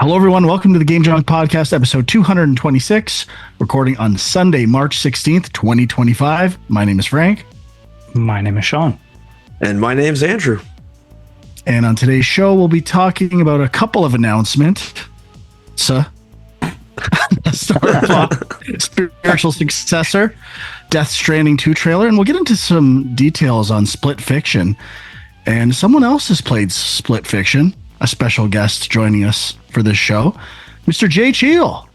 Hello, everyone. Welcome to the Game Junk Podcast, episode 226, recording on Sunday, March 16th, 2025. My name is Frank. My name is Sean. And my name's Andrew. And on today's show, we'll be talking about a couple of announcements. Spiritual successor, Death Stranding 2 trailer, and we'll get into some details on Split Fiction. And someone else has played Split Fiction, a special guest joining us for this show, Mr. Jay Cheel.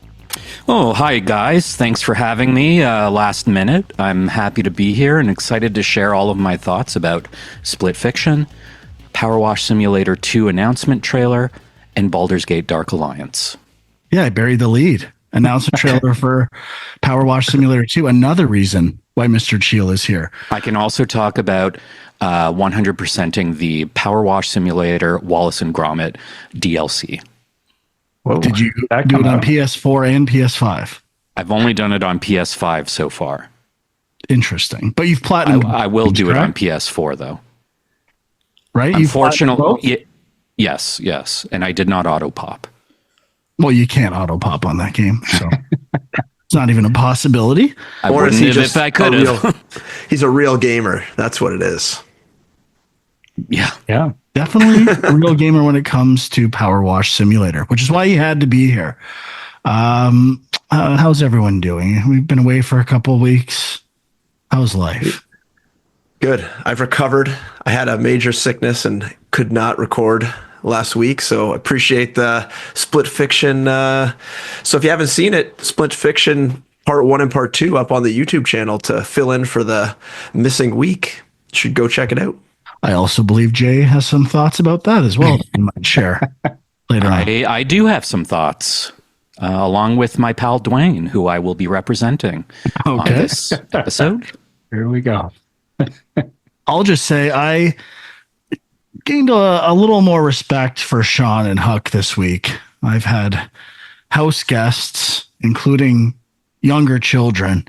Oh, hi, guys. Thanks for having me last minute. I'm happy to be here and excited to share all of my thoughts about Split Fiction, PowerWash Simulator 2 announcement trailer, and Baldur's Gate Dark Alliance. Yeah, I buried the lead. Announcement trailer for PowerWash Simulator 2. Another reason why Mr. Cheel is here. I can also talk about 100%ing the PowerWash Simulator Wallace and Gromit DLC. Whoa. Did you do it on PS4 and PS5? I've only done it on PS5 so far. Interesting. But you've platinum. I will do it on PS4, though. Right? Unfortunately, yes. And I did not auto pop. Well, you can't auto pop on that game, so it's not even a possibility. I wouldn't if I could have. He's a real gamer. That's what it is. Yeah. Definitely a real gamer when it comes to PowerWash Simulator, which is why he had to be here. How's everyone doing? We've been away for a couple of weeks. How's life? Good. I've recovered. I had a major sickness and could not record last week, so appreciate the Split Fiction. So if you haven't seen it, Split Fiction Part 1 and Part 2 up on the YouTube channel to fill in for the missing week. You should go check it out. I also believe Jay has some thoughts about that as well. I might share later on. I do have some thoughts, along with my pal Dwayne, who I will be representing on this episode. Here we go. I'll just say I gained a little more respect for Sean and Huck this week. I've had house guests, including younger children,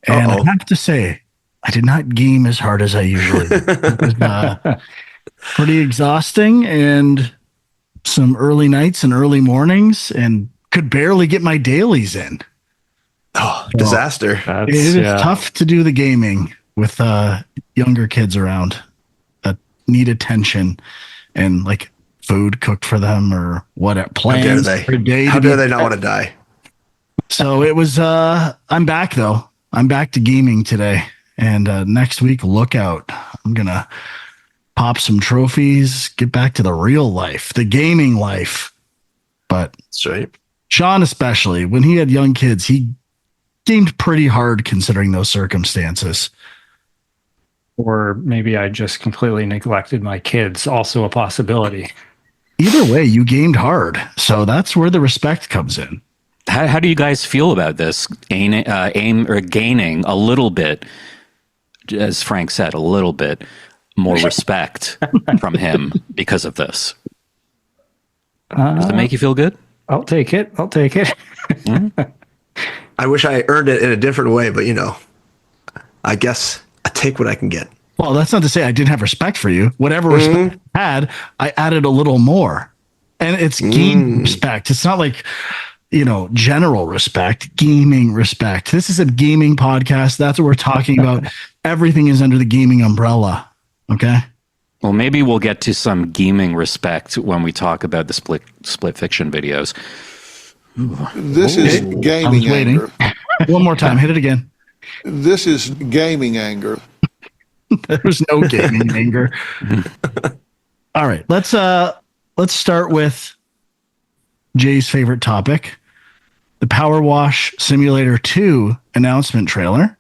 and I have to say, I did not game as hard as I usually do. It was pretty exhausting, and some early nights and early mornings, and could barely get my dailies in. Oh, disaster. It is tough to do the gaming with younger kids around that need attention and like food cooked for them or what plans for day. How dare they not want to die? So it was, I'm back though. I'm back to gaming today. And next week, look out. I'm going to pop some trophies, get back to the real life, the gaming life. But that's right. Sean, especially, when he had young kids, he gamed pretty hard considering those circumstances. Or maybe I just completely neglected my kids, also a possibility. Either way, you gamed hard. So that's where the respect comes in. How do you guys feel about this? Gaining a little bit, as Frank said, a little bit more respect from him because of this. Does it make you feel good? I'll take it. I wish I earned it in a different way, but I guess I take what I can get. Well, that's not to say I didn't have respect for you. Whatever respect I had, I added a little more. And it's game respect. It's not like, general respect, gaming respect. This is a gaming podcast. That's what we're talking about. Everything is under the gaming umbrella. Okay. Well, maybe we'll get to some gaming respect when we talk about the split fiction videos. This is gaming anger. One more time. Hit it again. This is gaming anger. There's no gaming anger. All right. Let's start with Jay's favorite topic. The PowerWash Simulator 2 announcement trailer.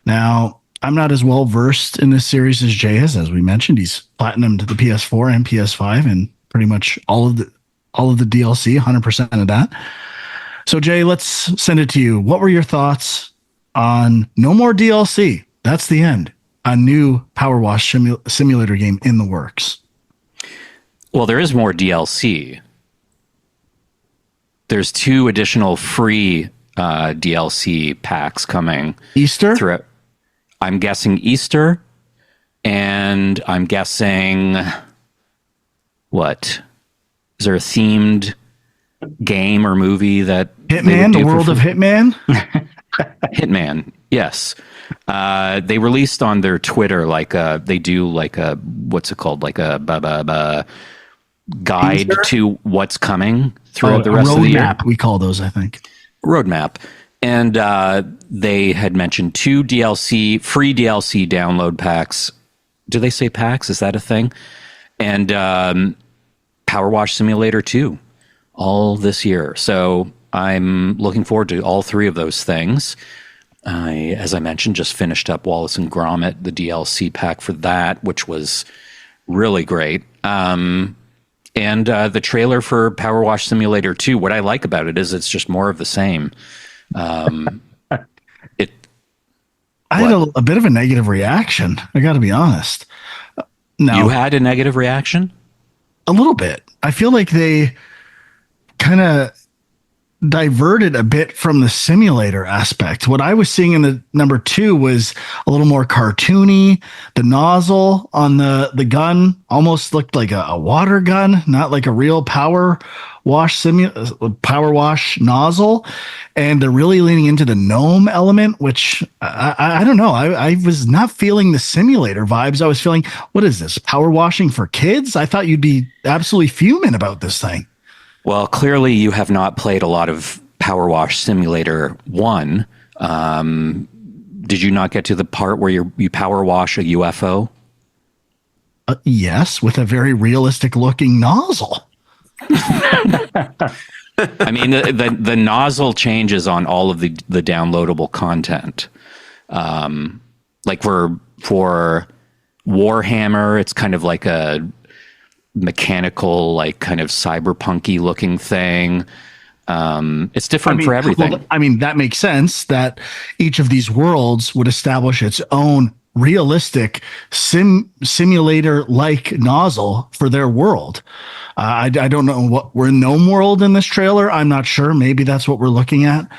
Now, I'm not as well versed in this series as Jay is. As we mentioned, he's platinumed the PS4 and PS5 and pretty much all of the DLC, 100% of that. So, Jay, let's send it to you. What were your thoughts on no more DLC? That's the end. A new PowerWash simulator game in the works. Well, there is more DLC. There's 2 additional free DLC packs coming. Easter? I'm guessing Easter, and I'm guessing what? Is there a themed game or movie that they would Hitman, do the for world of free? Hitman. Hitman, yes. They released on their Twitter they do like a what's it called, like a guide Teaser? to what's coming throughout the A rest of the year. roadmap, we call those, I think. Roadmap. And they had mentioned 2 free DLC download packs. Do they say packs? Is that a thing? And PowerWash Simulator 2 all this year. So I'm looking forward to all 3 of those things. As I mentioned, just finished up Wallace and Gromit, the DLC pack for that, which was really great. And the trailer for PowerWash Simulator 2, what I like about it is it's just more of the same. I had a bit of a negative reaction. I got to be honest. No, You had a negative reaction? a little bit. I feel like they kind of diverted a bit from the simulator aspect. What I was seeing in the number 2 was a little more cartoony. The nozzle on the gun almost looked like a water gun, not like a real power wash nozzle. And they're really leaning into the gnome element, which I don't know. I was not feeling the simulator vibes. I was feeling, what is this, power washing for kids? I thought you'd be absolutely fuming about this thing. Well, clearly you have not played a lot of PowerWash Simulator 1. Did you not get to the part where you power wash a UFO? Yes, with a very realistic looking nozzle. I mean, the nozzle changes on all of the downloadable content. Like for Warhammer, it's kind of like a mechanical, like kind of cyberpunky looking thing. It's different for everything. Well, I mean, that makes sense that each of these worlds would establish its own realistic simulator like nozzle for their world. I don't know what we're in gnome world in this trailer. I'm not sure. Maybe that's what we're looking at.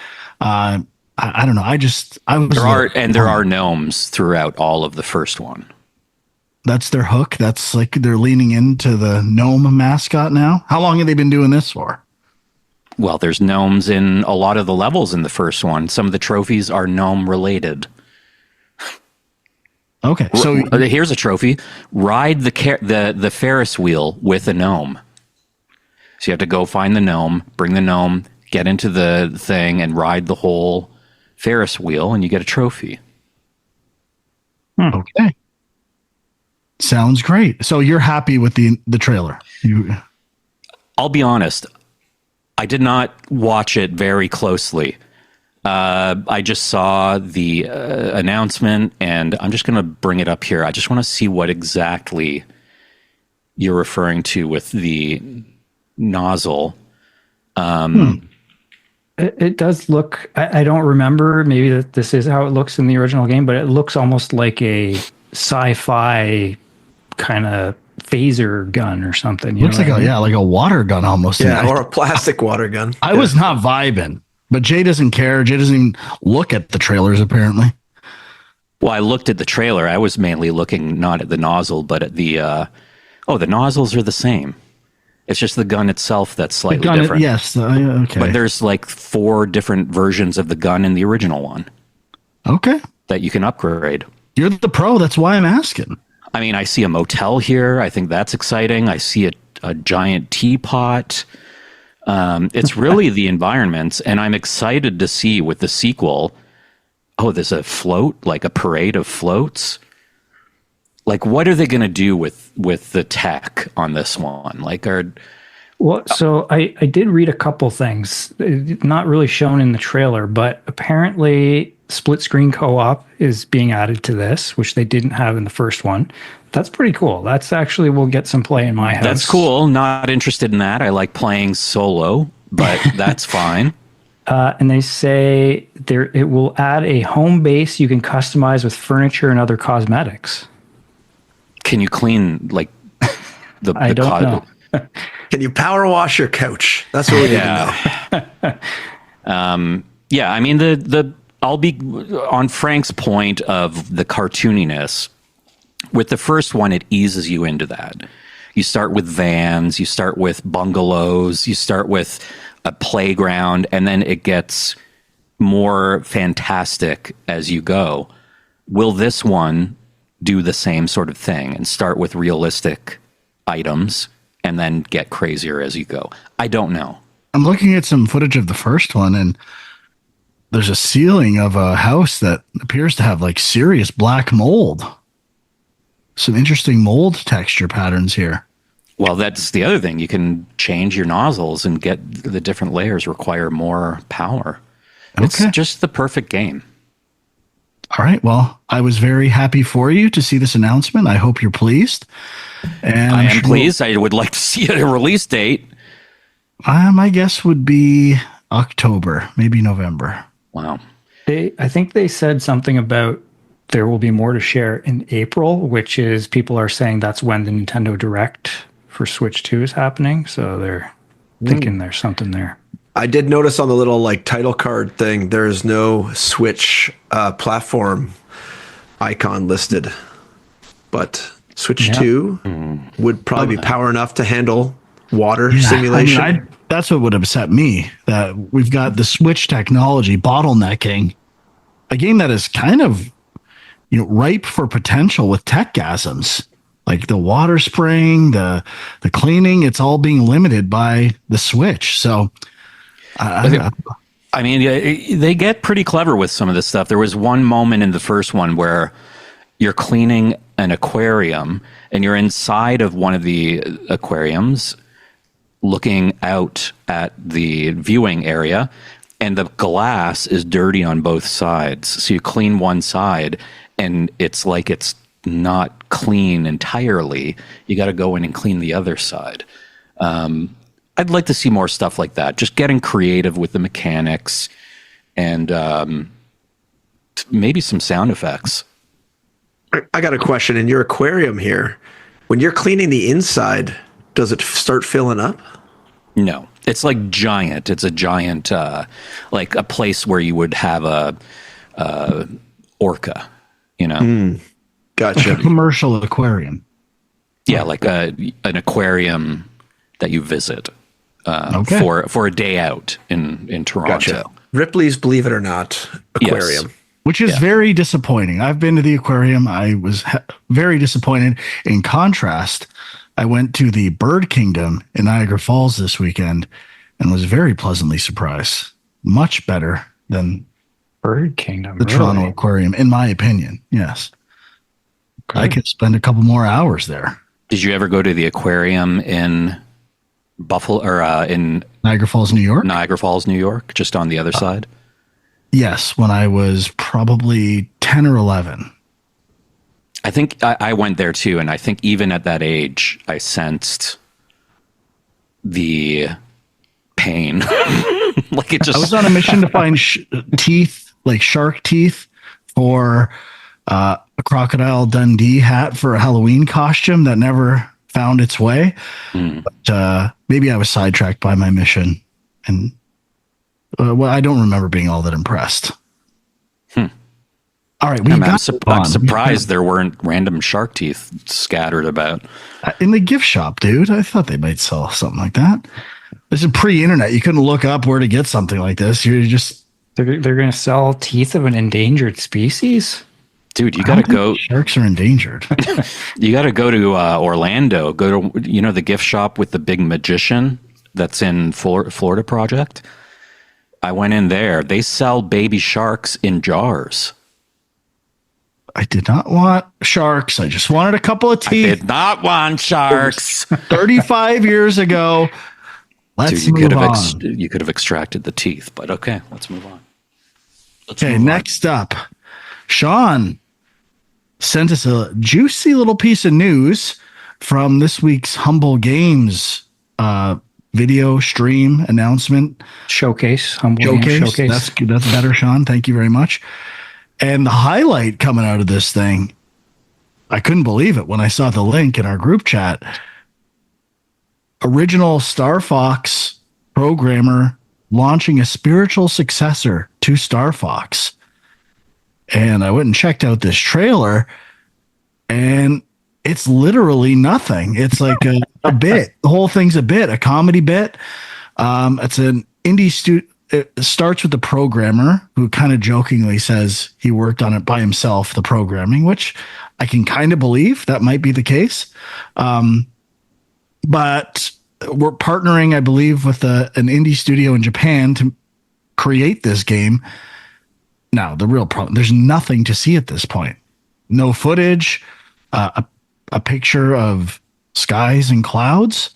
I don't know. There are gnomes throughout all of the first one. That's their hook. That's like they're leaning into the gnome mascot now. How long have they been doing this for? Well, there's gnomes in a lot of the levels in the first one. Some of the trophies are gnome related. Okay, so here's a trophy: ride the Ferris wheel with a gnome. So you have to go find the gnome, bring the gnome, get into the thing, and ride the whole Ferris wheel, and you get a trophy. Okay, sounds great. So you're happy with the trailer? I'll be honest, I did not watch it very closely. I just saw the announcement, and I'm just going to bring it up here. I just want to see what exactly you're referring to with the nozzle. It does look, I don't remember, maybe that this is how it looks in the original game, but it looks almost like a sci-fi kind of phaser gun or something. Looks like like a water gun almost. Yeah, or a plastic water gun. I was not vibing. But Jay doesn't care. Jay doesn't even look at the trailers, apparently. Well, I looked at the trailer. I was mainly looking not at the nozzle, but at the nozzles are the same. It's just the gun itself that's slightly different. Yes. Okay. But there's like 4 different versions of the gun in the original one. Okay. That you can upgrade. You're the pro. That's why I'm asking. I mean, I see a motel here. I think that's exciting. I see a giant teapot. It's really the environments, and I'm excited to see with the sequel. Oh, there's a float, like a parade of floats. Like, what are they going to do with the tech on this one? So I did read a couple things, not really shown in the trailer, but apparently split screen co-op is being added to this, which they didn't have in the first one. That's pretty cool. That's actually will get some play in my house. That's cool. Not interested in that. I like playing solo, but that's fine. And they say it will add a home base you can customize with furniture and other cosmetics. Can you clean I don't know. Can you power wash your couch? That's what we need to know. Yeah, I mean I'll be on Frank's point of the cartooniness. With the first one, it eases you into that You start with vans, you start with bungalows, you start with a playground, and then it gets more fantastic as you go. Will this one do the same sort of thing and start with realistic items and then get crazier as you go? I don't know. I'm looking at some footage of the first one, and there's a ceiling of a house that appears to have like serious black mold. Some interesting mold texture patterns here. Well, that's the other thing. You can change your nozzles and get the different layers require more power. It's just the perfect game. All right. Well, I was very happy for you to see this announcement. I hope you're pleased. And I am pleased. I would like to see a release date. My guess would be October, maybe November. Wow. I think they said something about there will be more to share in April, which is people are saying that's when the Nintendo Direct for Switch 2 is happening. So they're thinking there's something there. I did notice on the little like title card thing, there's no Switch platform icon listed, but Switch 2 would probably be power enough to handle water simulation. I mean, that's what would upset me, that we've got the Switch technology bottlenecking a game that is kind of, ripe for potential with techgasms. Like the water spraying, the cleaning, it's all being limited by the Switch. So I mean, they get pretty clever with some of this stuff. There was one moment in the first one where you're cleaning an aquarium and you're inside of one of the aquariums looking out at the viewing area, and the glass is dirty on both sides. So you clean one side and it's like it's not clean entirely. You got to go in and clean the other side. I'd like to see more stuff like that. Just getting creative with the mechanics and maybe some sound effects. I got a question. In your aquarium here, when you're cleaning the inside, does it start filling up? No, it's like giant. It's a giant, like a place where you would have a orca, Gotcha. like a commercial aquarium. Yeah, like an aquarium that you visit for a day out in Toronto. Gotcha. Ripley's Believe It or Not aquarium. Yes. Which is very disappointing. I've been to the aquarium. I was very disappointed. In contrast, I went to the Bird Kingdom in Niagara Falls this weekend and was very pleasantly surprised. Much better than Bird Kingdom, the Toronto Aquarium, in my opinion. Yes. Okay. I could spend a couple more hours there. Did you ever go to the aquarium in Buffalo or in Niagara Falls, New York? Niagara Falls, New York, just on the other side? Yes, when I was probably 10 or 11. I think I went there too, and I think even at that age, I sensed the pain. Like it just. I was on a mission to find teeth, like shark teeth, for a Crocodile Dundee hat for a Halloween costume that never found its way. But maybe I was sidetracked by my mission, and I don't remember being all that impressed. All right, I'm surprised there weren't random shark teeth scattered about in the gift shop, dude. I thought they might sell something like that. This is pre-internet. You couldn't look up where to get something like this. You're just they're going to sell teeth of an endangered species. Dude, you got to go. Sharks are endangered. You got to go to Orlando. Go to the gift shop with the big magician that's in Florida Project. I went in there. They sell baby sharks in jars. I did not want sharks. I just wanted a couple of teeth. I did not want sharks. 35 years ago. Let's move on. You could have extracted the teeth, but okay, let's move on. Next up, Sean sent us a juicy little piece of news from this week's Humble Games video stream announcement. Showcase. Humble Games Showcase. That's better, Sean. Thank you very much. And the highlight coming out of this thing, I couldn't believe it when I saw the link in our group chat. Original Star Fox programmer launching a spiritual successor to Star Fox. And I went and checked out this trailer, and it's literally nothing. It's like a bit. The whole thing's a bit, a comedy bit. It's an indie It starts with the programmer who kind of jokingly says he worked on it by himself, the programming, which I can kind of believe that might be the case. But we're partnering, I believe, with an indie studio in Japan to create this game. Now, the real problem, there's nothing to see at this point. No footage, a picture of skies and clouds,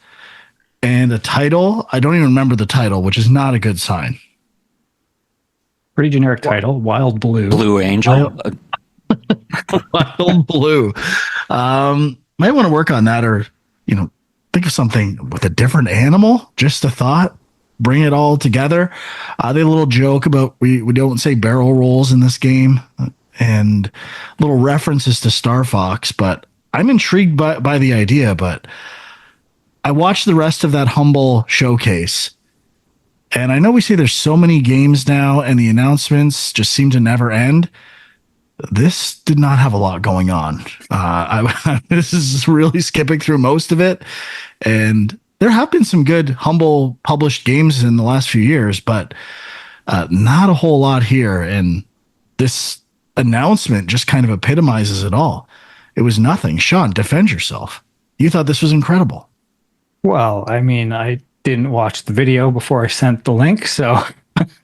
and a title. I don't even remember the title, which is not a good sign. Pretty generic title, Wild Blue. Blue Angel. Wild Blue. Might want to work on that, or think of something with a different animal. Just a thought. Bring it all together. They had a little joke about we don't say barrel rolls in this game, and little references to Star Fox. But I'm intrigued by the idea. But I watched the rest of that Humble showcase. And I know we say there's so many games now and the announcements just seem to never end. This did not have a lot going on. This is really skipping through most of it. And there have been some good Humble published games in the last few years, but not a whole lot here. And this announcement just kind of epitomizes it all. It was nothing. Sean, defend yourself. You thought this was incredible. Well, I mean, I didn't watch the video before I sent the link, so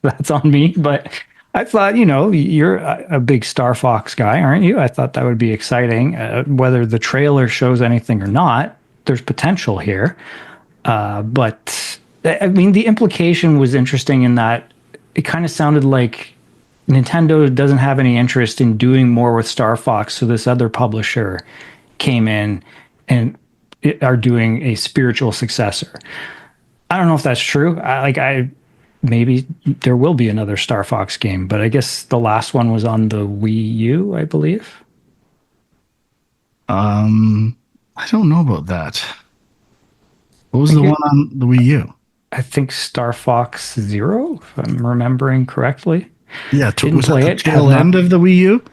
that's on me. But I thought, you're a big Star Fox guy, aren't you? I thought that would be exciting. Whether the trailer shows anything or not, there's potential here. But I mean, the implication was interesting in that it kind of sounded like Nintendo doesn't have any interest in doing more with Star Fox. So this other publisher came in and are doing a spiritual successor. I don't know if that's true. Maybe there will be another Star Fox game, but I guess the last one was on the Wii U, I believe. I don't know about that. What was the one on the Wii U? I think Star Fox Zero, if I'm remembering correctly. Yeah, Didn't was play at it. the tail end of the Wii U,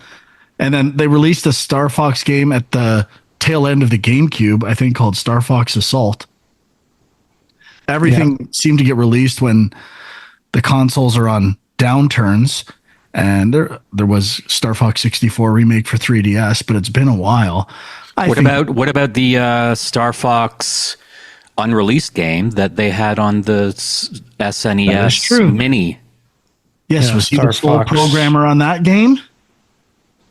and then they released a Star Fox game at the tail end of the GameCube, I think, called Star Fox Assault. Everything seemed to get released when the consoles are on downturns, and there was Star Fox 64 remake for 3DS, but it's been a while. What about the Star Fox unreleased game that they had on the SNES Mini? Yes, was he the sole programmer on that game?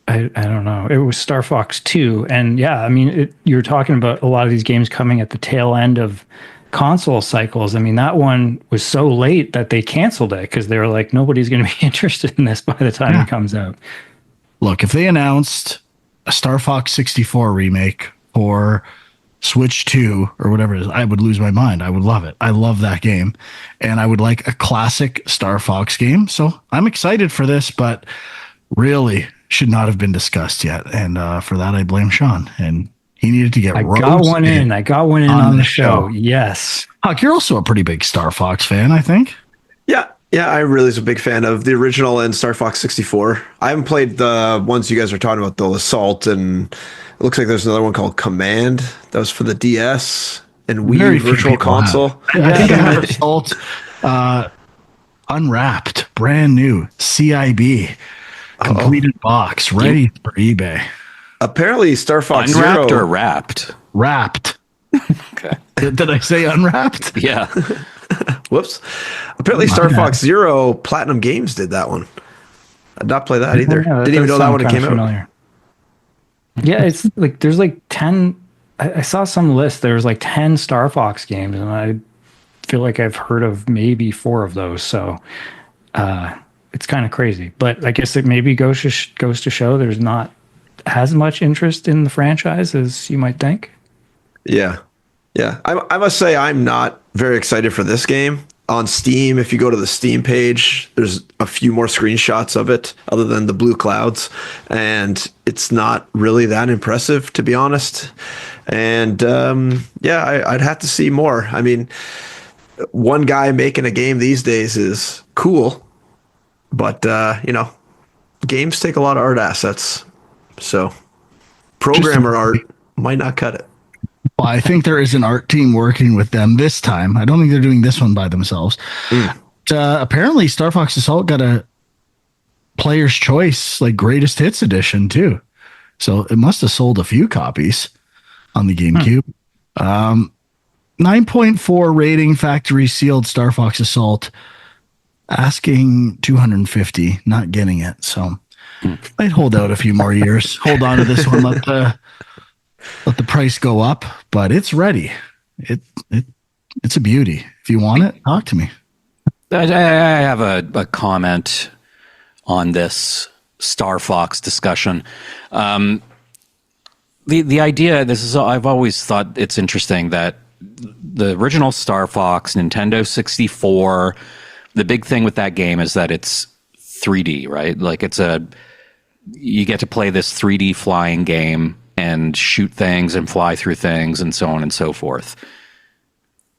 I don't know. It was Star Fox 2, and yeah, I mean, you're talking about a lot of these games coming at the tail end of console cycles. I mean, that one was so late that they canceled it because they were like, nobody's going to be interested in this by the time it comes out. Look, if they announced a Star Fox 64 remake for Switch 2 or whatever it is, I would lose my mind. I would love it. I love that game. And I would like a classic Star Fox game. So I'm excited for this, but really should not have been discussed yet. And for that, I blame Sean. And he needed to get I got one in on the show. Yes. Huck, you're also a pretty big Star Fox fan, I think. Yeah, I really was a big fan of the original and Star Fox 64. I haven't played the ones you guys are talking about, the Assault, and it looks like there's another one called Command. That was for the DS and Wii U Virtual Console. I think I have Assault unwrapped, brand new, CIB, completed box, ready for eBay. Apparently, Star Fox Unwrapped Zero... or wrapped? Wrapped. Okay. Did I say unwrapped? Yeah. Whoops. Apparently, Star Fox Zero Platinum Games did that one. I did not play that either. Didn't even know that one came out. Yeah, it's like there's like 10. I saw some list. There was like 10 Star Fox games, and I feel like I've heard of maybe 4 of those. So it's kind of crazy. But I guess it maybe goes to show there's not as much interest in the franchise as you might think. Yeah. I must say I'm not very excited for this game. On Steam, if you go to the Steam page, there's a few more screenshots of it other than the blue clouds, and it's not really that impressive, to be honest. And I'd have to see more. I mean, one guy making a game these days is cool, but games take a lot of art assets. So programmer art might not cut it. Well, I think there is an art team working with them this time. I don't think they're doing this one by themselves. Apparently, Star Fox Assault got a Player's Choice, like greatest hits edition too. So it must have sold a few copies on the GameCube. 9.4 rating, factory sealed Star Fox Assault. Asking 250, not getting it. So I'd hold out a few more years. Hold on to this one. Let the price go up, but it's ready. It's a beauty. If you want it, talk to me. I have a comment on this Star Fox discussion. The idea, I've always thought it's interesting that the original Star Fox, Nintendo 64, the big thing with that game is that it's 3D, right? Like you get to play this 3D flying game and shoot things and fly through things and so on and so forth.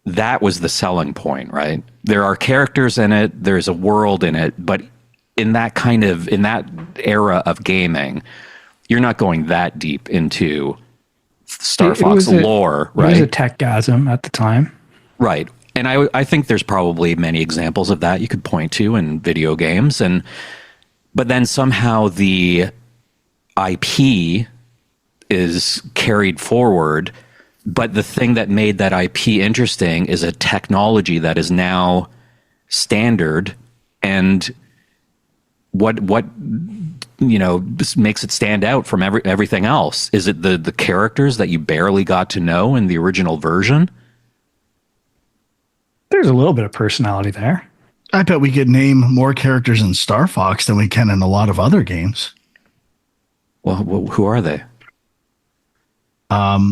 That was the selling point, right? There are characters in it, there's a world in it, but in that era of gaming, you're not going that deep into Star Fox lore, right? It was a techgasm at the time. Right. And I think there's probably many examples of that you could point to in video games. But then somehow the IP is carried forward. But the thing that made that IP interesting is a technology that is now standard. And what makes it stand out from everything else? Is it the characters that you barely got to know in the original version? There's a little bit of personality there. I bet we could name more characters in Star Fox than we can in a lot of other games. Well, who are they? Falco?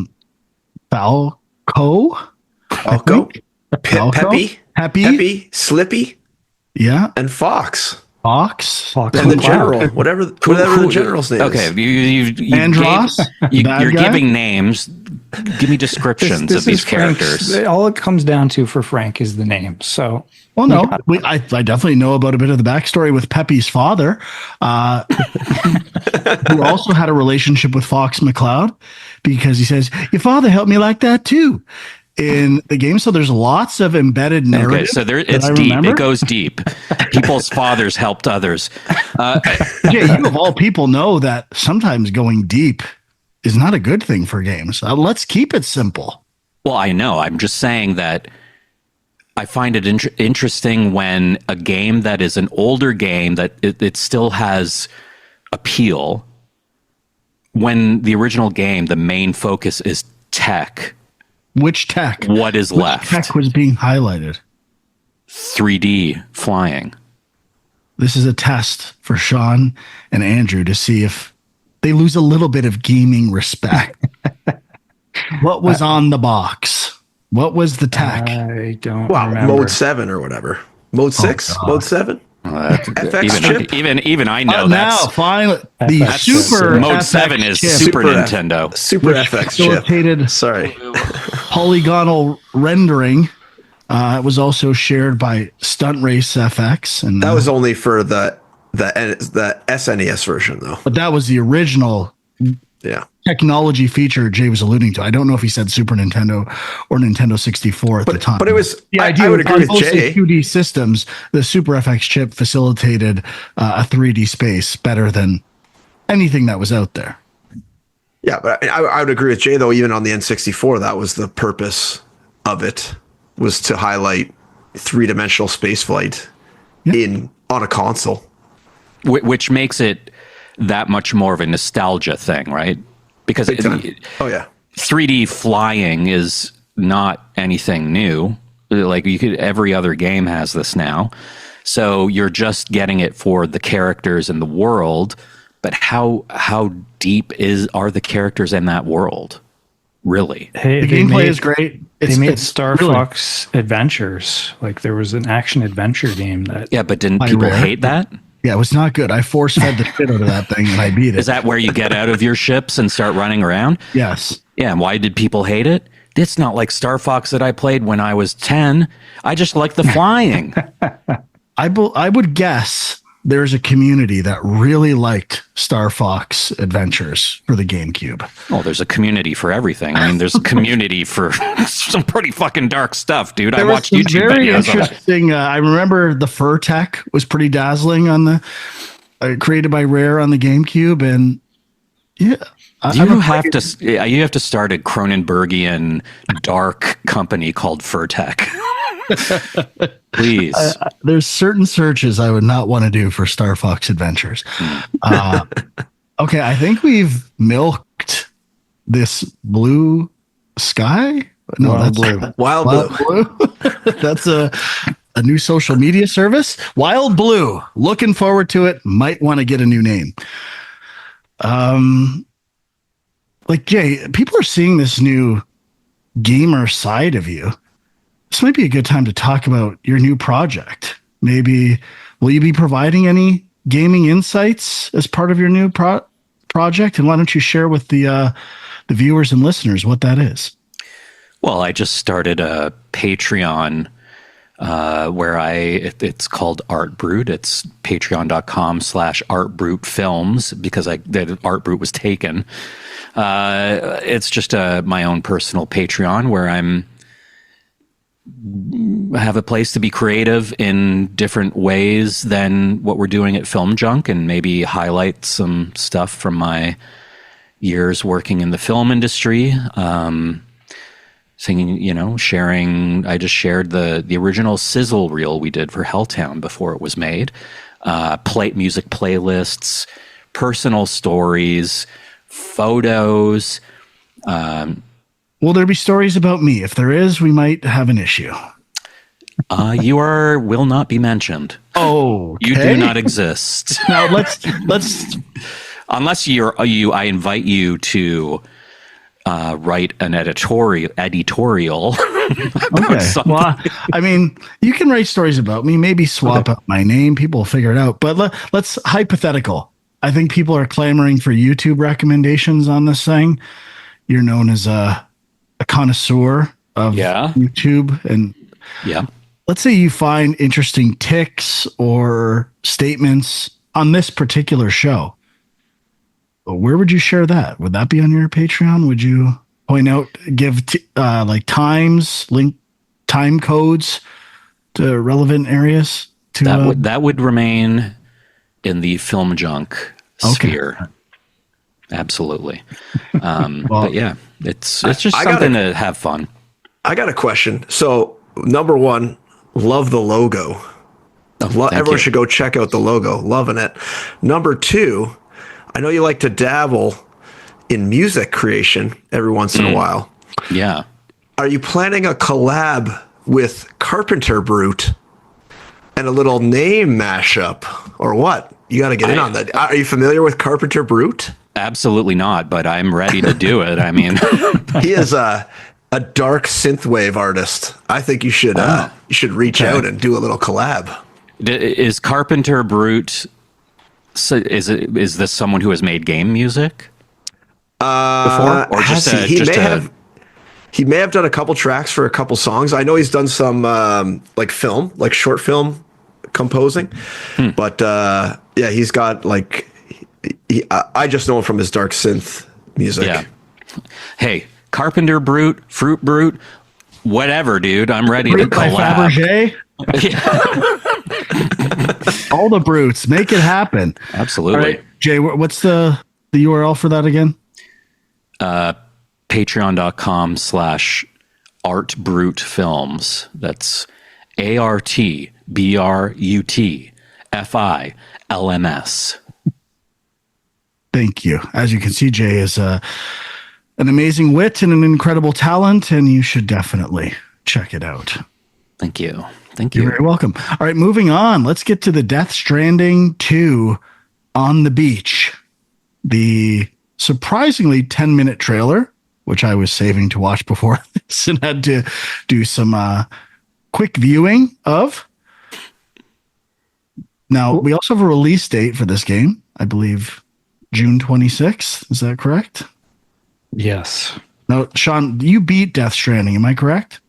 Peppy? Slippy, yeah, and Fox. Fox And the general, whatever the general's name okay, is. Andros? You're giving names. Give me descriptions of these characters. All it comes down to for Frank is the name. So, well, no, I definitely know about a bit of the backstory with Peppy's father, who also had a relationship with Fox McCloud, because he says, "Your father helped me like that too." In the game, so there's lots of embedded narrative. Okay, so it's deep. It goes deep. People's fathers helped others. Jay, you of all people know that sometimes going deep is not a good thing for games. Let's keep it simple. Well, I know. I'm just saying that I find it interesting when a game that is an older game that it still has appeal. When the original game, the main focus is tech. Which tech? What is left? Tech was being highlighted. 3D flying. This is a test for Sean and Andrew to see if they lose a little bit of gaming respect. What was on the box? What was the tech? I don't remember. Mode 7 or whatever. Mode 6? Mode 7? FX chip? Even I know Now, finally, the Super Mode FX 7 is chip, Super Nintendo. Super FX chip. facilitated Sorry. polygonal rendering. It was also shared by Stunt Race FX, and That was only for the SNES version, though. but that was the original Yeah. technology feature Jay was alluding to. I don't know if he said Super Nintendo or Nintendo 64 at the time. But it was, the I idea would was agree on with Jay. 2D systems, the Super FX chip facilitated a 3D space better than anything that was out there. Yeah, but I would agree with Jay, though, even on the N64, that was the purpose of it, was to highlight three-dimensional spaceflight on a console. Which makes it that much more of a nostalgia thing, right? Because 3D flying is not anything new. Like every other game has this now. So you're just getting it for the characters in the world. But how deep are the characters in that world? Really? Hey, The gameplay is great. They made Star Fox Adventures. Like there was an action adventure game that. Yeah, but didn't people hate that? Yeah, it was not good. I force-fed the shit out of that thing and I beat it. Is that where you get out of your ships and start running around? Yes. Yeah, and why did people hate it? It's not like Star Fox that I played when I was 10. I just like the flying. I would guess there's a community that really liked Star Fox Adventures for the GameCube. Oh, there's a community for everything. I mean, there's a community for some pretty fucking dark stuff, dude. I watched YouTube very videos of it. interesting. I remember the fur tech was pretty dazzling on the created by Rare on the GameCube, and yeah. You have to start a Cronenbergian dark company called Furtech. Please. There's certain searches I would not want to do for Star Fox Adventures. Okay, I think we've milked this blue sky. No, Wild that's Blue. Wild Blue. That's a new social media service. Wild Blue. Looking forward to it. Might want to get a new name. Like, Jay, people are seeing this new gamer side of you. This might be a good time to talk about your new project. Maybe, will you be providing any gaming insights as part of your new project? And why don't you share with the viewers and listeners what that is? Well, I just started a Patreon where it's called Art Brut. It's patreon.com/artbrutfilms because the Art Brut was taken. It's just my own personal Patreon where I have a place to be creative in different ways than what we're doing at Film Junk, and maybe highlight some stuff from my years working in the film industry. Sharing. I just shared the original sizzle reel we did for Helltown before it was made. Music playlists, personal stories, photos. Will there be stories about me? If there is, we might have an issue. You will not be mentioned. Oh, you do not exist. Now let's unless I invite you to write an editorial. Okay. Well, I mean, you can write stories about me. Maybe swap out my name. People will figure it out. But let's hypothetical. I think people are clamoring for YouTube recommendations on this thing. You're known as a connoisseur of YouTube, and let's say you find interesting ticks or statements on this particular show. Where would you share that? Would that be on your Patreon? Would you point out, give like time codes to relevant areas? That would remain in the Film Junk sphere. Absolutely. But yeah, it's just something to have fun. I got a question. So, number one, love the logo. Everyone should go check out the logo. Loving it. Number two, I know you like to dabble in music creation every once in a while. Yeah. Are you planning a collab with Carpenter Brut and a little name mashup, or what? You got to get in on that. Are you familiar with Carpenter Brut? Absolutely not, but I'm ready to do it. I mean, he is a dark synthwave artist. I think you should reach out and do a little collab. Is Carpenter Brut? Is this someone who has made game music before, or he may have done a couple tracks for a couple songs. I know he's done some short film composing, but he's got I just know him from his dark synth music. Yeah. Hey, Carpenter Brut, Fruit Brut, whatever, dude. I'm ready to collab. Fabergé. All the brutes, make it happen. Absolutely. All right, Jay, what's the URL for that again? Patreon.com/artbrutfilms. That's ARTBRUTFILMS. Thank you. As you can see, Jay is an amazing wit and an incredible talent, and you should definitely check it out. Thank you. You're very welcome. All right, moving on. Let's get to the Death Stranding 2 on the beach. The surprisingly 10-minute trailer, which I was saving to watch before this and had to do some quick viewing of. Now, we also have a release date for this game, I believe June 26th. Is that correct? Yes. Now, Sean, you beat Death Stranding. Am I correct?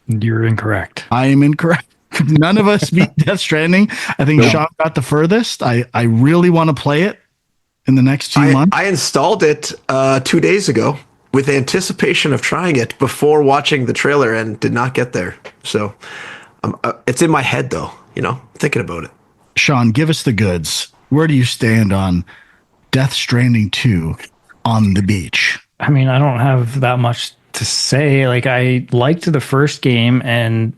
You're incorrect. I am incorrect. None of us beat Death Stranding. I think Sean got the furthest. I really want to play it in the next 2 months. I installed it 2 days ago with anticipation of trying it before watching the trailer and did not get there. So it's in my head, though, thinking about it. Sean, give us the goods. Where do you stand on Death Stranding 2 on the beach? I mean, I don't have that much to say. Like, I liked the first game and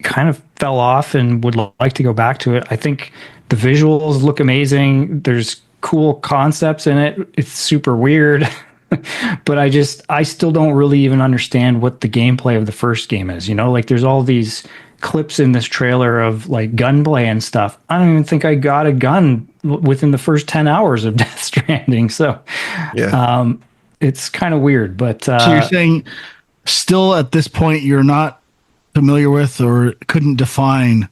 kind of fell off and would like to go back to it. I think the visuals look amazing. There's cool concepts in it. It's super weird. But I still don't really even understand what the gameplay of the first game is. Like, there's all these clips in this trailer of like gunplay and stuff. I don't even think I got a gun within the first 10 hours of Death Stranding. So it's kind of weird. But so you're saying still at this point you're not familiar with or couldn't define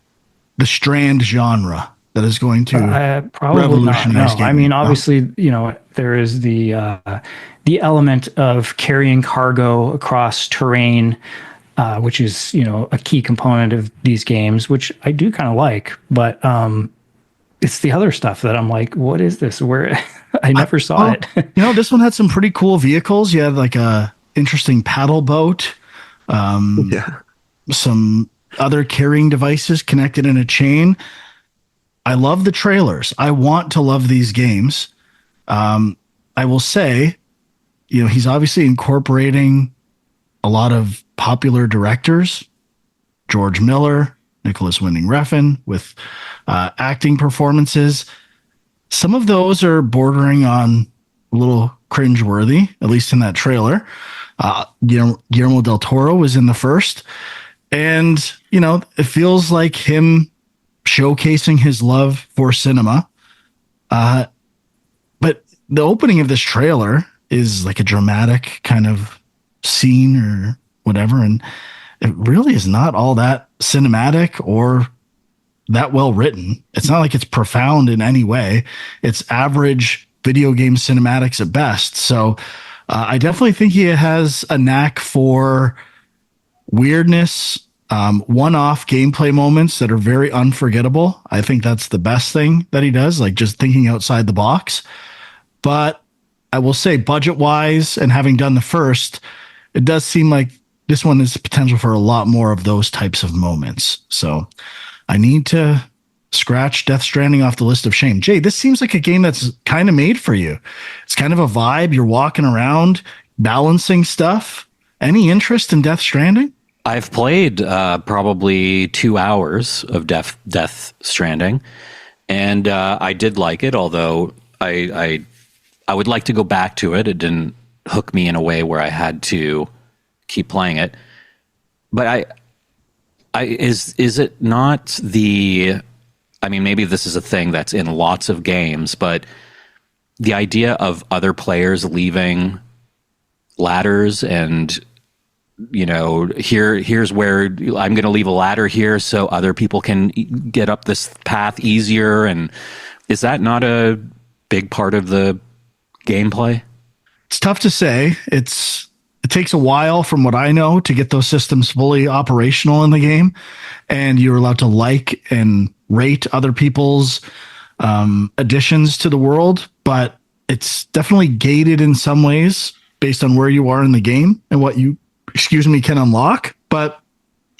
the Strand genre that is going to probably revolutionize not. No. I mean, obviously, there is the element of carrying cargo across terrain, which is a key component of these games, which I do kind of like. But it's the other stuff that I'm like, what is this? Where I never saw it. This one had some pretty cool vehicles. You had like a interesting paddle boat. Some other carrying devices connected in a chain. I love the trailers. I want to love these games. I will say, he's obviously incorporating a lot of popular directors, George Miller, Nicholas Winding Refn, with acting performances. Some of those are bordering on a little cringeworthy, at least in that trailer. Guillermo del Toro was in the first. And, it feels like him showcasing his love for cinema. But the opening of this trailer is like a dramatic kind of scene or whatever. And it really is not all that cinematic or that well written. It's not like it's profound in any way. It's average video game cinematics at best. So I definitely think he has a knack for weirdness, one-off gameplay moments that are very unforgettable. I think that's the best thing that he does, like just thinking outside the box. But I will say, budget-wise, and having done the first, it does seem like this one has potential for a lot more of those types of moments. So I need to scratch Death Stranding off the list of shame. Jay, this seems like a game that's kind of made for you. It's kind of a vibe. You're walking around, balancing stuff. Any interest in Death Stranding? I've played probably 2 hours of Death Stranding, and I did like it. Although I would like to go back to it. It didn't hook me in a way where I had to keep playing it. But is it not the? I mean, maybe this is a thing that's in lots of games, but the idea of other players leaving ladders and, here's where I'm going to leave a ladder here so other people can get up this path easier. And is that not a big part of the gameplay? It's tough to say. It takes a while, from what I know, to get those systems fully operational in the game. And you're allowed to like and rate other people's additions to the world. But it's definitely gated in some ways based on where you are in the game and what you can unlock. But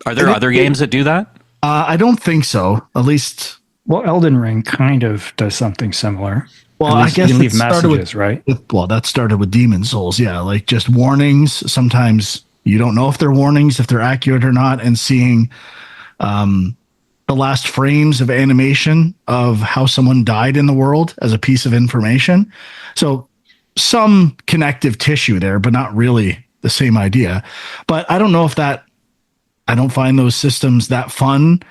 are there other games that do that? I don't think so. At least, well, Elden Ring kind of does something similar. Well, I guess you leave messages, right? That started with Demon Souls. Yeah, like just warnings. Sometimes you don't know if they're warnings, if they're accurate or not, and seeing the last frames of animation of how someone died in the world as a piece of information. So some connective tissue there, but not really the same idea. But I don't know if I don't find those systems that fun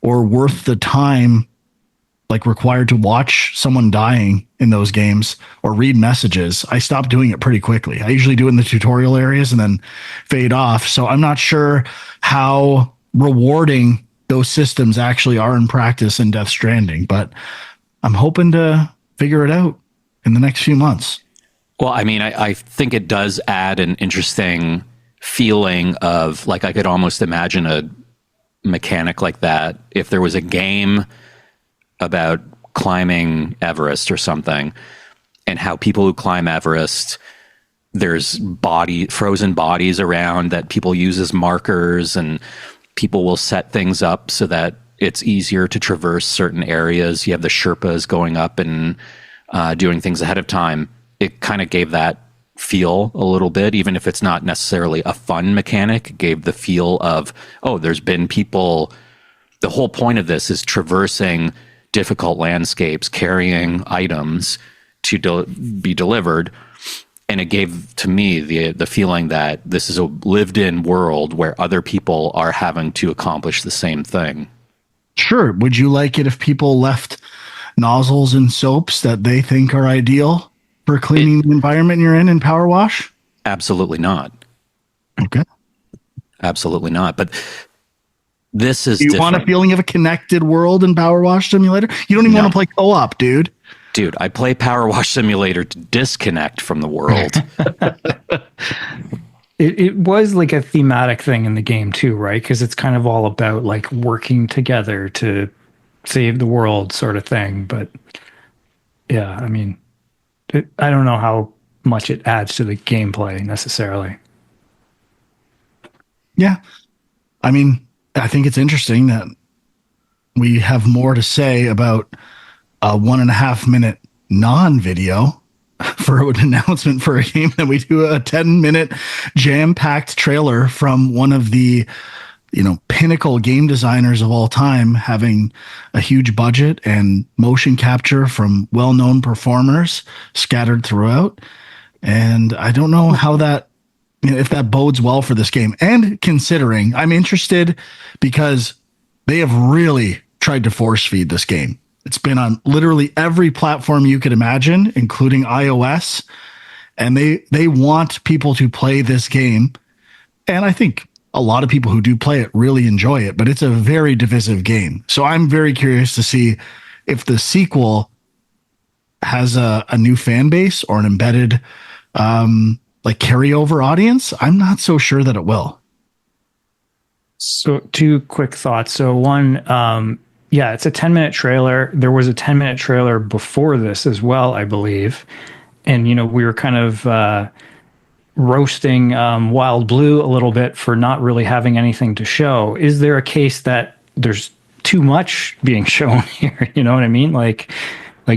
or worth the time, like required to watch someone dying in those games or read messages. I stopped doing it pretty quickly. I usually do it in the tutorial areas and then fade off. So I'm not sure how rewarding those systems actually are in practice in Death Stranding, but I'm hoping to figure it out in the next few months. Well, I mean, I think it does add an interesting feeling of, like, I could almost imagine a mechanic like that, if there was a game about climbing Everest or something, and how people who climb Everest, there's frozen bodies around that people use as markers, and people will set things up so that it's easier to traverse certain areas. You have the Sherpas going up and doing things ahead of time. It kind of gave that feel a little bit, even if it's not necessarily a fun mechanic. It gave the feel of, oh, there's been people. The whole point of this is traversing difficult landscapes, carrying items to be delivered. And it gave to me the feeling that this is a lived-in world where other people are having to accomplish the same thing. Sure. Would you like it if people left nozzles and soaps that they think are ideal for cleaning the environment you're in PowerWash? Absolutely not. Okay. Absolutely not. But this is you want a feeling of a connected world in PowerWash Simulator? You don't even want to play co-op, dude. Dude, I play PowerWash Simulator to disconnect from the world. It was like a thematic thing in the game too, right? Because it's kind of all about like working together to save the world sort of thing. But yeah, I mean, I don't know how much it adds to the gameplay necessarily. Yeah. I mean, I think it's interesting that we have more to say about a 1.5 minute non-video for an announcement for a game than we do a 10-minute jam-packed trailer from one of the, pinnacle game designers of all time, having a huge budget and motion capture from well-known performers scattered throughout. And I don't know how that, if that bodes well for this game. And considering, I'm interested because they have really tried to force feed this game. It's been on literally every platform you could imagine, including iOS. And they want people to play this game. And I think a lot of people who do play it really enjoy it, but it's a very divisive game. So I'm very curious to see if the sequel has a new fan base or an embedded like carryover audience. I'm not so sure that it will. So 2 quick thoughts. So one, yeah, it's a 10-minute trailer. There was a 10-minute trailer before this as well, I believe. And, we were kind of roasting Wild Blue a little bit for not really having anything to show. Is there a case that there's too much being shown here? You know what I mean? Like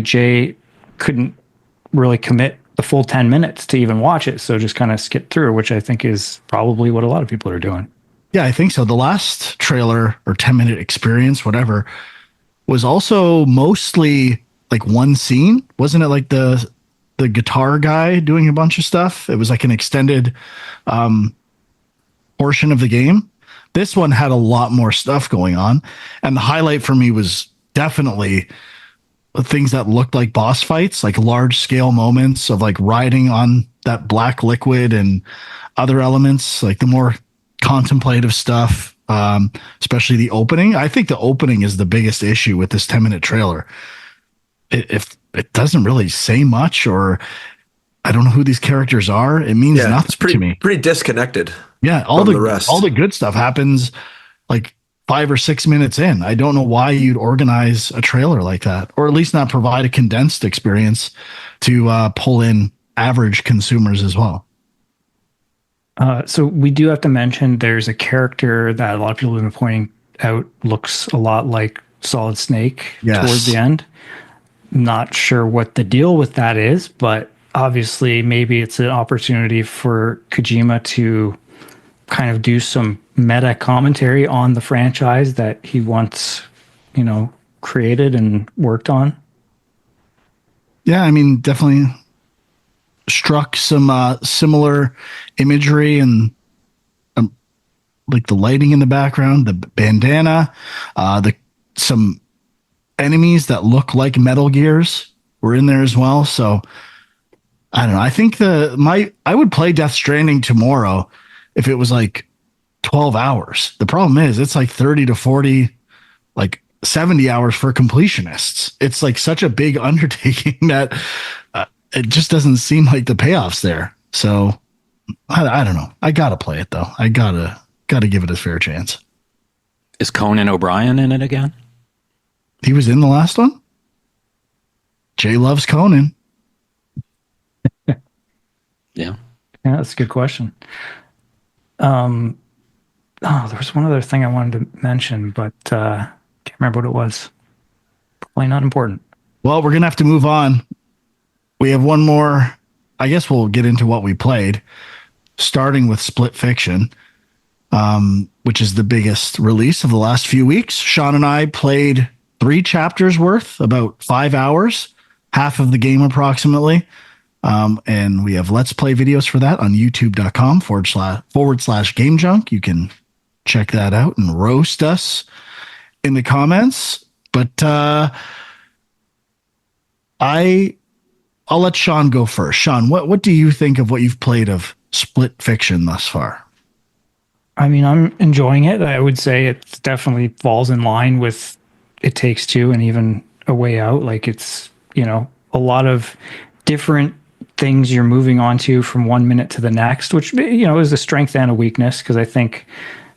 Jay couldn't really commit the full 10 minutes to even watch it. So just kind of skip through, which I think is probably what a lot of people are doing. Yeah, I think so. The last trailer or 10-minute experience, whatever, was also mostly like one scene. Wasn't it like the guitar guy doing a bunch of stuff? It was like an extended portion of the game. This one had a lot more stuff going on. And the highlight for me was definitely things that looked like boss fights, like large scale moments of like riding on that black liquid and other elements, like the more contemplative stuff, especially the opening. I think the opening is the biggest issue with this 10-minute trailer. If it doesn't really say much, or I don't know who these characters are, it means nothing to me. Pretty disconnected. Yeah, all the rest. All the good stuff happens like 5 or 6 minutes in. I don't know why you'd organize a trailer like that, or at least not provide a condensed experience to pull in average consumers as well. So we do have to mention there's a character that a lot of people have been pointing out looks a lot like Solid Snake towards the end. Not sure what the deal with that is, but obviously maybe it's an opportunity for Kojima to kind of do some meta commentary on the franchise that he once, created and worked on. Yeah, I mean, definitely struck some similar imagery and like the lighting in the background, the bandana, some enemies that look like Metal Gears were in there as well. So I don't know. I think I would play Death Stranding tomorrow if it was like 12 hours. The problem is it's like 30 to 40, like 70 hours for completionists. It's like such a big undertaking that it just doesn't seem like the payoff's there. So I don't know. I gotta play it though. I gotta give it a fair chance. Is Conan O'Brien in it again? He was in the last one? Jay loves Conan. Yeah. Yeah, that's a good question. Oh, there was one other thing I wanted to mention, but can't remember what it was. Probably not important. Well, we're going to have to move on. We have one more. I guess we'll get into what we played, starting with Split Fiction, which is the biggest release of the last few weeks. Sean and I played 3 chapters worth, about 5 hours, half of the game approximately. And we have Let's Play videos for that on youtube.com/game junk. You can check that out and roast us in the comments. But I'll let Sean go first. Sean, what do you think of what you've played of Split Fiction thus far? I mean, I'm enjoying it. I would say it definitely falls in line with It Takes Two and even A Way Out. Like it's, a lot of different things you're moving on to from 1 minute to the next, which, is a strength and a weakness, because I think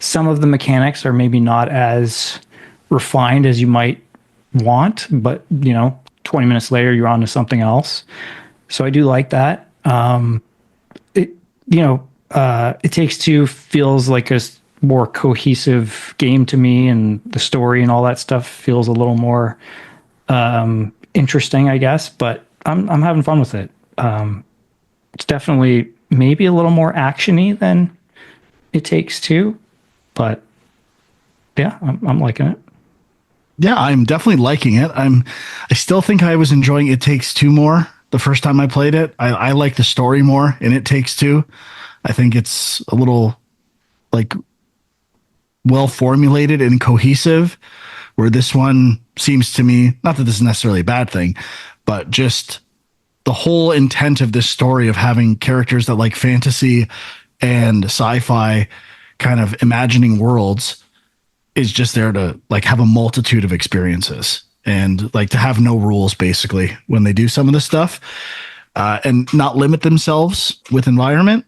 some of the mechanics are maybe not as refined as you might want, but, 20 minutes later, you're on to something else. So I do like that. It Takes Two feels like a more cohesive game to me, and the story and all that stuff feels a little more interesting, I guess. But I'm having fun with it. It's definitely maybe a little more actiony than It Takes Two, but yeah, I'm liking it. Yeah, I'm definitely liking it. I still think I was enjoying It Takes Two more the first time I played it. I like the story more in It Takes Two. I think it's a little like well formulated and cohesive, where this one seems to me, not that this is necessarily a bad thing, but just the whole intent of this story of having characters that like fantasy and sci-fi kind of imagining worlds is just there to like have a multitude of experiences and like to have no rules basically when they do some of this stuff, and not limit themselves with environment.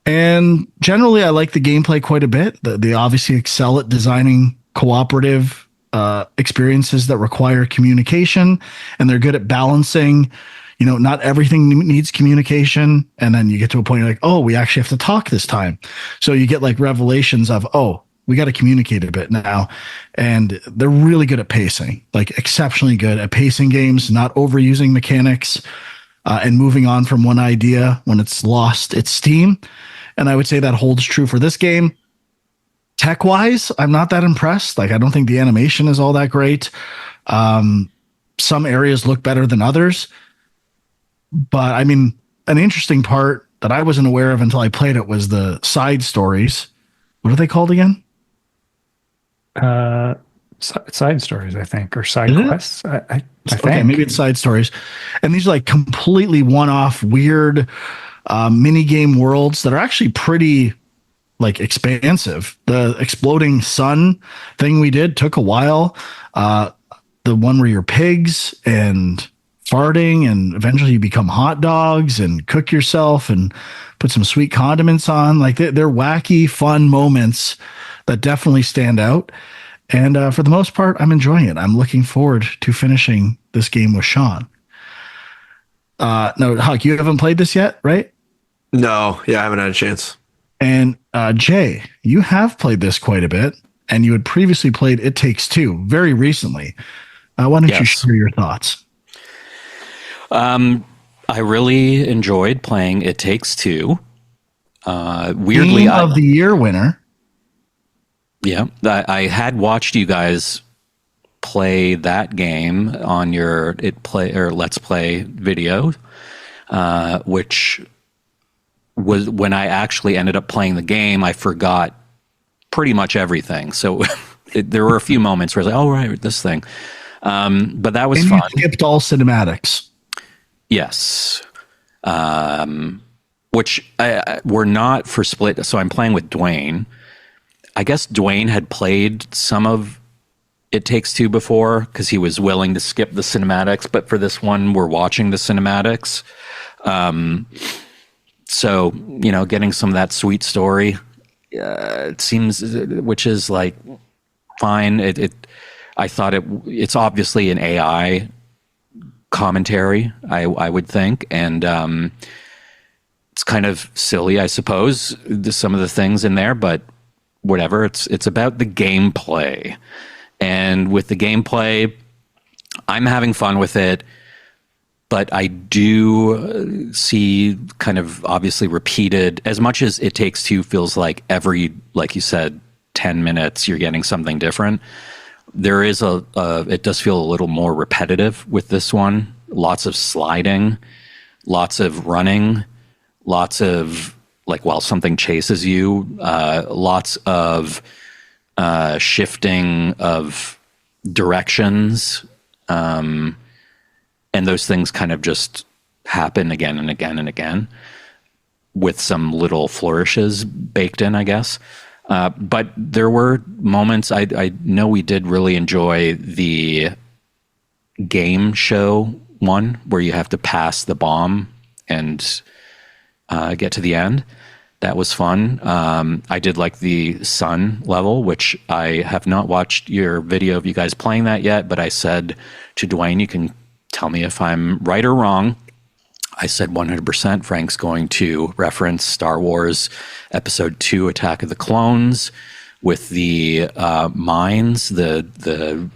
And generally I like the gameplay quite a bit. They obviously excel at designing cooperative experiences that require communication, and they're good at balancing, not everything needs communication. And then you get to a point you're like, oh, we actually have to talk this time. So you get like revelations of, oh, we got to communicate a bit now. And they're really good at pacing, like exceptionally good at pacing games, not overusing mechanics, and moving on from one idea when it's lost its steam. And I would say that holds true for this game. Tech wise, I'm not that impressed. Like, I don't think the animation is all that great. Some areas look better than others. But I mean, an interesting part that I wasn't aware of until I played it was the side stories. What are they called again? Side stories, I think, or side quests. I think. Okay, maybe it's side stories. And these are like completely one-off, weird mini game worlds that are actually pretty like expansive. The exploding sun thing we did took a while. The one where you're pigs and farting, and eventually you become hot dogs and cook yourself and put some sweet condiments on. Like they're wacky, fun moments that definitely stand out. And for the most part, I'm enjoying it. I'm looking forward to finishing this game with Sean. No, Huck, you haven't played this yet, right? No, yeah, I haven't had a chance. And Jay, you have played this quite a bit, and you had previously played It Takes Two very recently. Why don't you share your thoughts? I really enjoyed playing It Takes Two. Weirdly, Game of the Year winner. Yeah, I had watched you guys play that game on your Let's Play video, which was when I actually ended up playing the game. I forgot pretty much everything. So there were a few moments where I was like, "Oh right, this thing," but that was fun. You skipped all cinematics. Yes, which were not for Split. So I'm playing with Dwayne. I guess Dwayne had played some of It Takes Two before because he was willing to skip the cinematics. But for this one, we're watching the cinematics. So, getting some of that sweet story, it seems, which is like fine. I thought it's obviously an AI commentary, I would think, and it's kind of silly, I suppose, some of the things in there, but whatever. It's about the gameplay, and with the gameplay, I'm having fun with it. But I do see kind of obviously repeated, as much as It Takes Two feels like every, like you said, 10 minutes you're getting something different. There is it does feel a little more repetitive with this one. Lots of sliding, lots of running, lots of, like, while something chases you, lots of shifting of directions. And those things kind of just happen again and again and again with some little flourishes baked in, I guess. But there were moments, I know we did really enjoy the game show one where you have to pass the bomb and get to the end. That was fun. I did like the sun level, which I have not watched your video of you guys playing that yet, but I said to Dwayne, you can tell me if I'm right or wrong. I said 100% Frank's going to reference Star Wars Episode 2 Attack of the Clones with the mines, the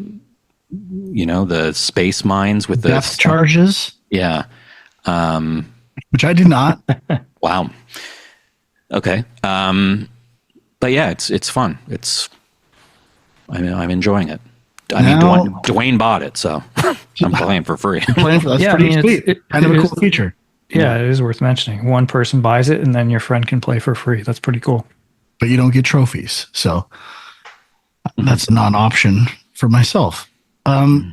space mines with the depth charges. Yeah. Which I did not. Wow. Okay. But yeah, it's fun. I'm enjoying it. I mean, Dwayne bought it, so I'm playing for free. That's pretty sweet. Kind of a cool feature. Yeah, it is worth mentioning. One person buys it, and then your friend can play for free. That's pretty cool. But you don't get trophies, so that's a non-option for myself.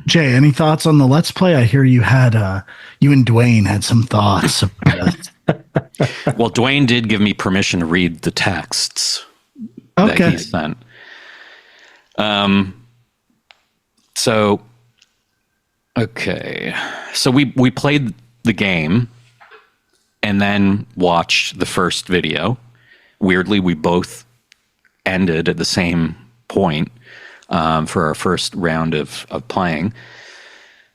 Jay, any thoughts on the Let's Play? I hear you and Dwayne had some thoughts about it. Well, Dwayne did give me permission to read the texts that he sent. So we played the game and then watched the first video. Weirdly, we both ended at the same point for our first round of playing.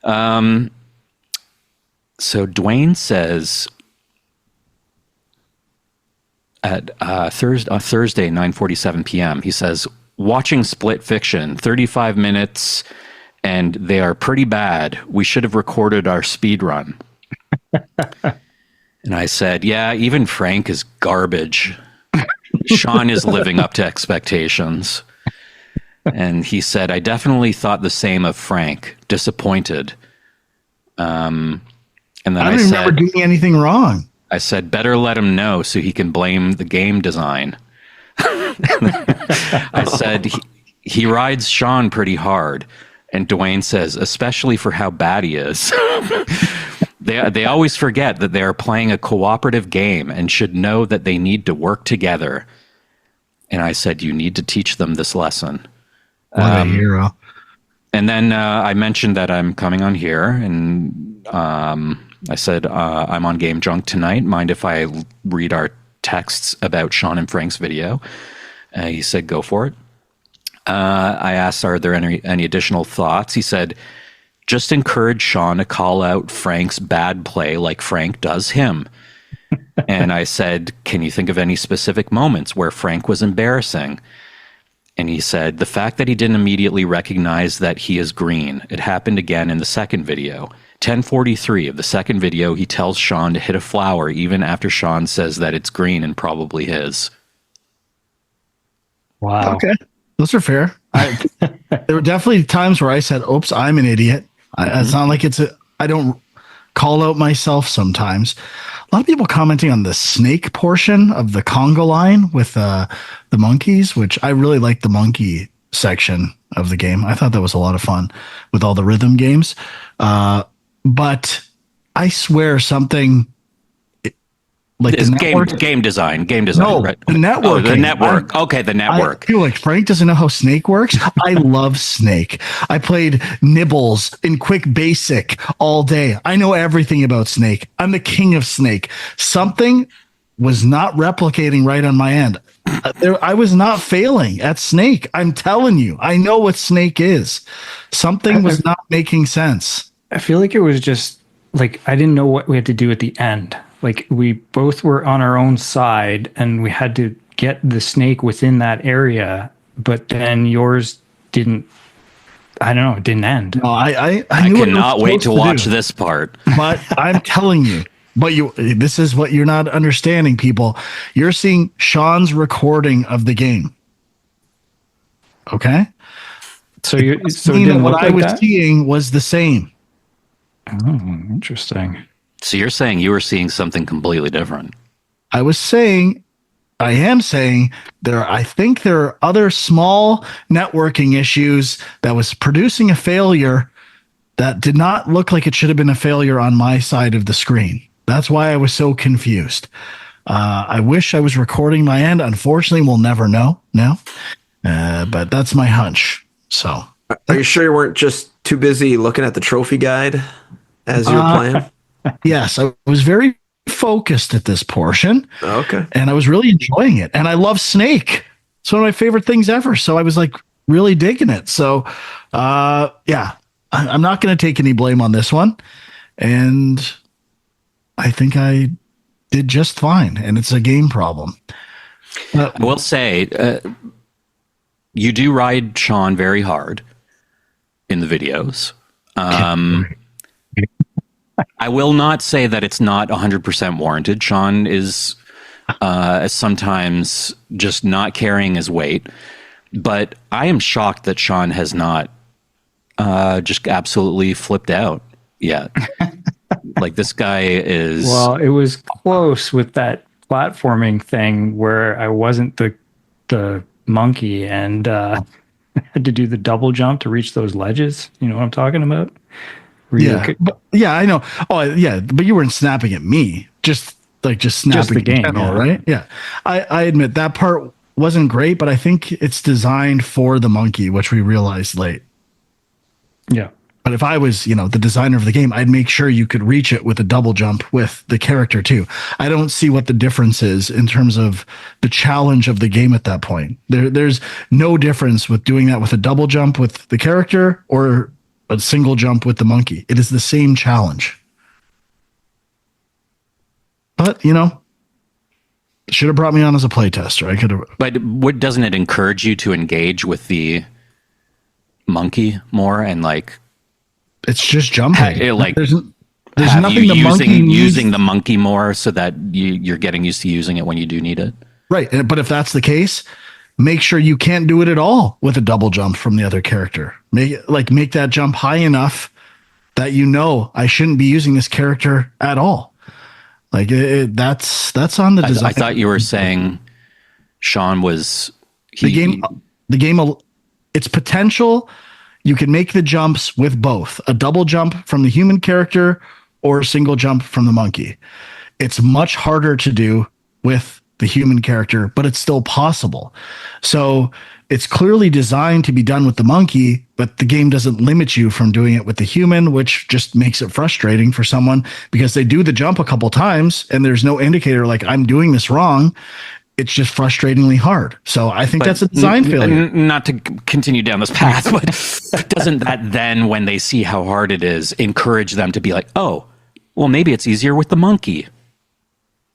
So Dwayne says at Thursday, 9:47 p.m., he says, watching Split Fiction, 35 minutes, and they are pretty bad. We should have recorded our speed run. And I said, yeah, even Frank is garbage. Sean is living up to expectations. And he said, I definitely thought the same of Frank. Disappointed. And then I don't remember doing anything wrong. I said, better let him know so he can blame the game design. I said, he rides Sean pretty hard. And Dwayne says, especially for how bad he is. They always forget that they are playing a cooperative game and should know that they need to work together. And I said, you need to teach them this lesson. What a hero. And then I mentioned that I'm coming on here, and I said, I'm on Game Junk tonight. Mind if I read our texts about Sean and Frank's video? He said, go for it. I asked, are there any additional thoughts? He said, just encourage Sean to call out Frank's bad play like Frank does him. And I said, can you think of any specific moments where Frank was embarrassing? And he said, the fact that he didn't immediately recognize that he is green. It happened again in the second video. 10:43 of the second video, he tells Sean to hit a flower even after Sean says that it's green and probably his. Wow. Okay. Those are fair. There were definitely times where I said, oops, I'm an idiot. It's not like I don't call out myself sometimes. A lot of people commenting on the snake portion of the conga line with the monkeys, which I really like the monkey section of the game. I thought that was a lot of fun with all the rhythm games. But I swear something like it's game design, no, right? The network. Oh, the network. Okay, the network. I feel like Frank doesn't know how Snake works. I love Snake. I played Nibbles in Quick Basic all day. I know everything about Snake. I'm the king of Snake. Something was not replicating right on my end. I was not failing at Snake. I'm telling you, I know what Snake is. Something was not making sense. I feel like it was just like I didn't know what we had to do at the end. Like we both were on our own side and we had to get the snake within that area, but then yours didn't. I don't know. It didn't end. No, I I cannot wait to watch this part. But I'm telling you, this is what you're not understanding, people. You're seeing Sean's recording of the game. Okay? So it didn't what look I like was that? seeing was the same. Oh, interesting. So you're saying you were seeing something completely different. I am saying I think there are other small networking issues that was producing a failure that did not look like it should have been a failure on my side of the screen. That's why I was so confused. I wish I was recording my end. Unfortunately, we'll never know now. But that's my hunch. So, Are you sure you weren't just too busy looking at the trophy guide as you were playing? yes, I was very focused at this portion. Okay. And I was really enjoying it. And I love Snake. It's one of my favorite things ever. So I was like really digging it. So, yeah, I'm not going to take any blame on this one. And I think I did just fine. And it's a game problem. I will say, you do ride Sean very hard in the videos. I will not say that it's not 100% warranted. Sean is sometimes just not carrying his weight. But I am shocked that Sean has not just absolutely flipped out yet. Like this guy is... Well, it was close with that platforming thing where I wasn't the monkey and had to do the double jump to reach those ledges. You know what I'm talking about? Yeah, I know. Oh, yeah, but you weren't snapping at me. Just snapping the game, in general, yeah. right? Yeah. I admit that part wasn't great, but I think it's designed for the monkey, which we realized late. Yeah. But if I was, the designer of the game, I'd make sure you could reach it with a double jump with the character too. I don't see what the difference is in terms of the challenge of the game at that point. There's no difference with doing that with a double jump with the character or a single jump with the monkey. It is the same challenge. But, should have brought me on as a playtester. I could have. But doesn't it encourage you to engage with the monkey more and like... It's just jumping. There's nothing the monkey needs. Using the monkey more so that you're getting used to using it when you do need it. Right. But if that's the case, make sure you can't do it at all with a double jump from the other character. Make that jump high enough that I shouldn't be using this character at all. Like that's on the design. I thought you were saying Sean was the game. Its potential. You can make the jumps with both a double jump from the human character or a single jump from the monkey. It's much harder to do with the human character, but it's still possible. So it's clearly designed to be done with the monkey, but the game doesn't limit you from doing it with the human, which just makes it frustrating for someone because they do the jump a couple times and there's no indicator like I'm doing this wrong. It's just frustratingly hard. So I think that's a design failure. Not to continue down this path, but doesn't that then, when they see how hard it is, encourage them to be like, oh, well, maybe it's easier with the monkey?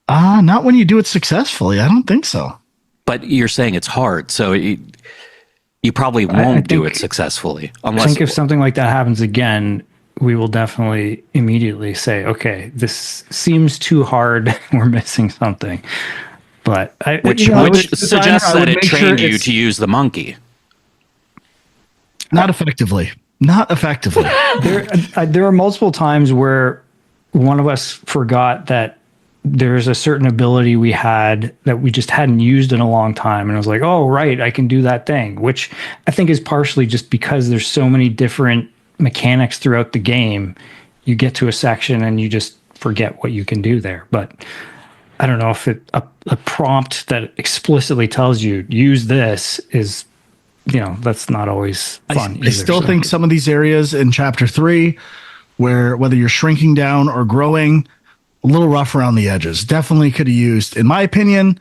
Not when you do it successfully. I don't think so. But you're saying it's hard, so you probably won't do it successfully. I think if something like that happens again, we will definitely immediately say, okay, this seems too hard. We're missing something. But which suggests that it trained you to use the monkey. Not effectively. There are multiple times where one of us forgot that there's a certain ability we had that we just hadn't used in a long time. And I was like, oh, right, I can do that thing, which I think is partially just because there's so many different mechanics throughout the game. You get to a section and you just forget what you can do there. But I don't know if a prompt that explicitly tells you use this is, that's not always fun. I still think some of these areas in chapter 3, where whether you're shrinking down or growing, a little rough around the edges, definitely could have used, in my opinion,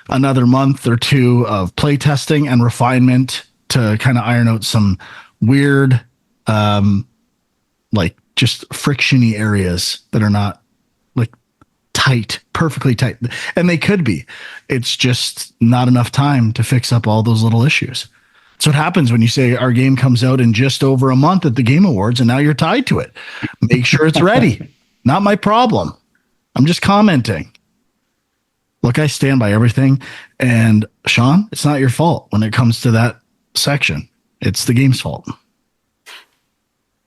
another month or two of playtesting and refinement to kind of iron out some weird, like just frictiony areas that are not like tight, perfectly tight. And they could be. It's just not enough time to fix up all those little issues. So what happens when you say our game comes out in just over a month at the Game Awards and now you're tied to it. Make sure it's ready. Not my problem. I'm just commenting. Look, I stand by everything. And Sean, it's not your fault when it comes to that section. It's the game's fault.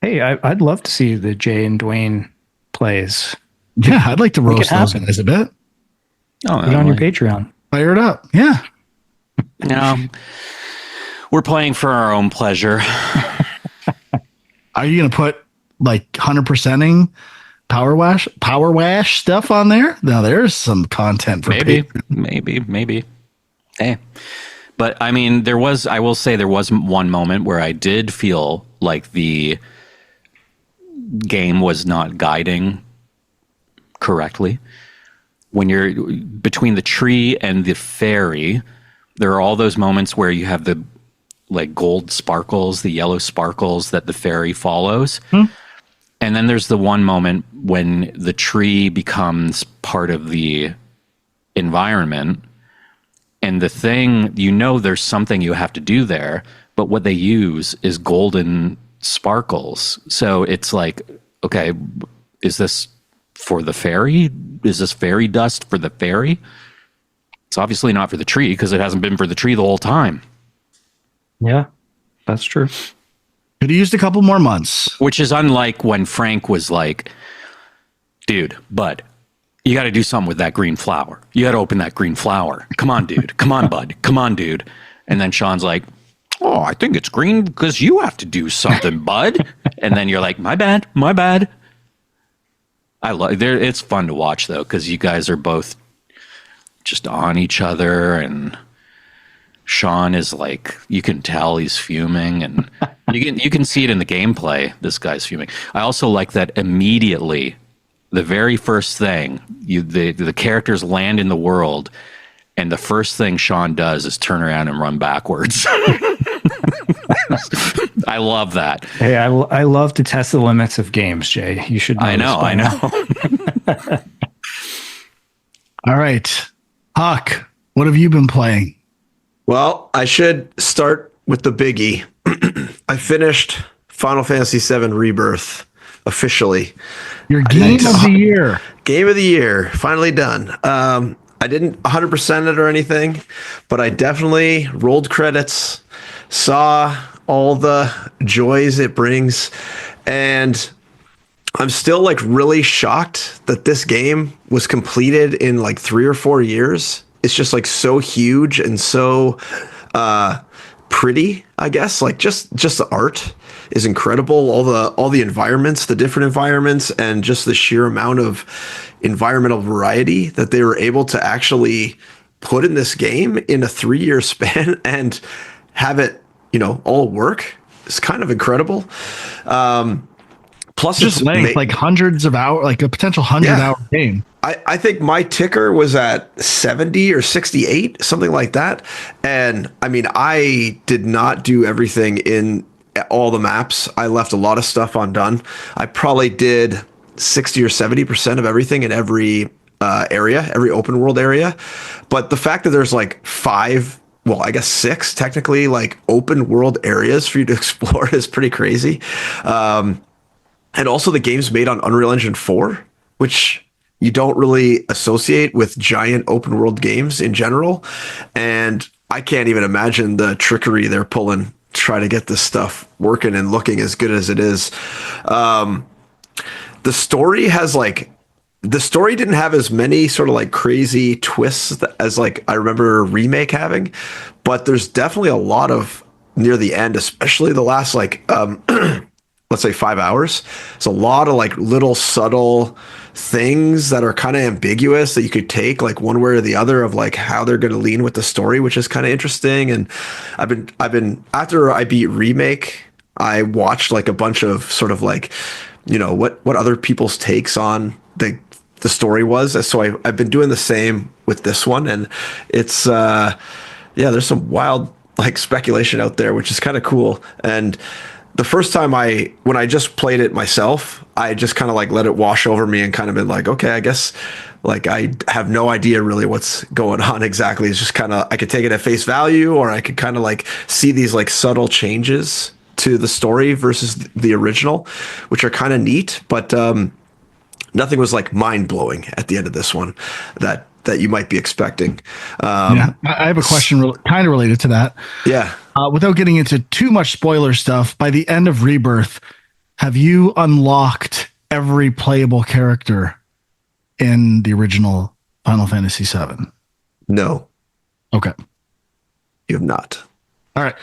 Hey, I'd love to see the Jay and Dwayne plays. Yeah, I'd like to roast those guys a bit. Oh, Put it on your Patreon. Fire it up. Yeah. No, we're playing for our own pleasure. Are you going to put like 100%ing PowerWash stuff on there? Now there's some content for maybe. Hey, but I mean, I will say there was one moment where I did feel like the game was not guiding correctly. When you're between the tree and the fairy, there are all those moments where you have the like gold sparkles, the yellow sparkles that the fairy follows. And then there's the one moment when the tree becomes part of the environment, and the thing, there's something you have to do there, but what they use is golden sparkles. So it's like, okay, is this for the fairy? Is this fairy dust for the fairy? It's obviously not for the tree because it hasn't been for the tree the whole time. Yeah, that's true. Could have used a couple more months. Which is unlike when Frank was like, dude, bud, you got to do something with that green flower. You got to open that green flower. Come on, dude. Come on, bud. Come on, dude. And then Sean's like, oh, I think it's green because you have to do something, bud. And then you're like, my bad. It's fun to watch though, because you guys are both just on each other, and Sean is like, you can tell he's fuming, and you can see it in the gameplay. This guy's fuming. I also like that immediately, the very first thing the characters land in the world, and the first thing Sean does is turn around and run backwards. I love that. Hey, I love to test the limits of games, Jay. You should know. I know. All right. Huck, what have you been playing? Well, I should start with the biggie. I finished Final Fantasy VII Rebirth officially. Your game of the year. Game of the year, finally done. I didn't 100% it or anything, but I definitely rolled credits, saw all the joys it brings, and I'm still like really shocked that this game was completed in like 3 or 4 years. It's just like so huge and so pretty, I guess. Like just the art is incredible. All the environments, the different environments, and just the sheer amount of environmental variety that they were able to actually put in this game in a 3-year span and have it, all work. It's kind of incredible. Plus, just like hundreds of hours, like a potential 100-hour game. I think my ticker was at 70 or 68, something like that. And I mean, I did not do everything in all the maps. I left a lot of stuff undone. I probably did 60 or 70% of everything in every area, every open world area. But the fact that there's like 5, well, I guess 6 technically like open world areas for you to explore is pretty crazy. And also the game's made on Unreal Engine 4, which you don't really associate with giant open world games in general. And I can't even imagine the trickery they're pulling to try to get this stuff working and looking as good as it is. The story didn't have as many sort of like crazy twists as like I remember Remake having, but there's definitely a lot of near the end, especially the last like let's say 5 hours. It's a lot of like little subtle things that are kind of ambiguous that you could take like one way or the other of like how they're going to lean with the story, which is kind of interesting. And I've been after I beat Remake, I watched like a bunch of sort of like, what other people's takes on the the story was. So I've been doing the same with this one, and it's there's some wild like speculation out there, which is kind of cool. And the first time when I just played it myself, I just kind of like let it wash over me and kind of been like, okay, I guess like I have no idea really what's going on exactly. It's just kind of, I could take it at face value, or I could kind of like see these like subtle changes to the story versus the original, which are kind of neat, but nothing was like mind blowing at the end of this one that you might be expecting. I have a question kind of related to that. Yeah. Without getting into too much spoiler stuff, by the end of Rebirth, have you unlocked every playable character in the original Final Fantasy VII? No, Okay. you have not. All right.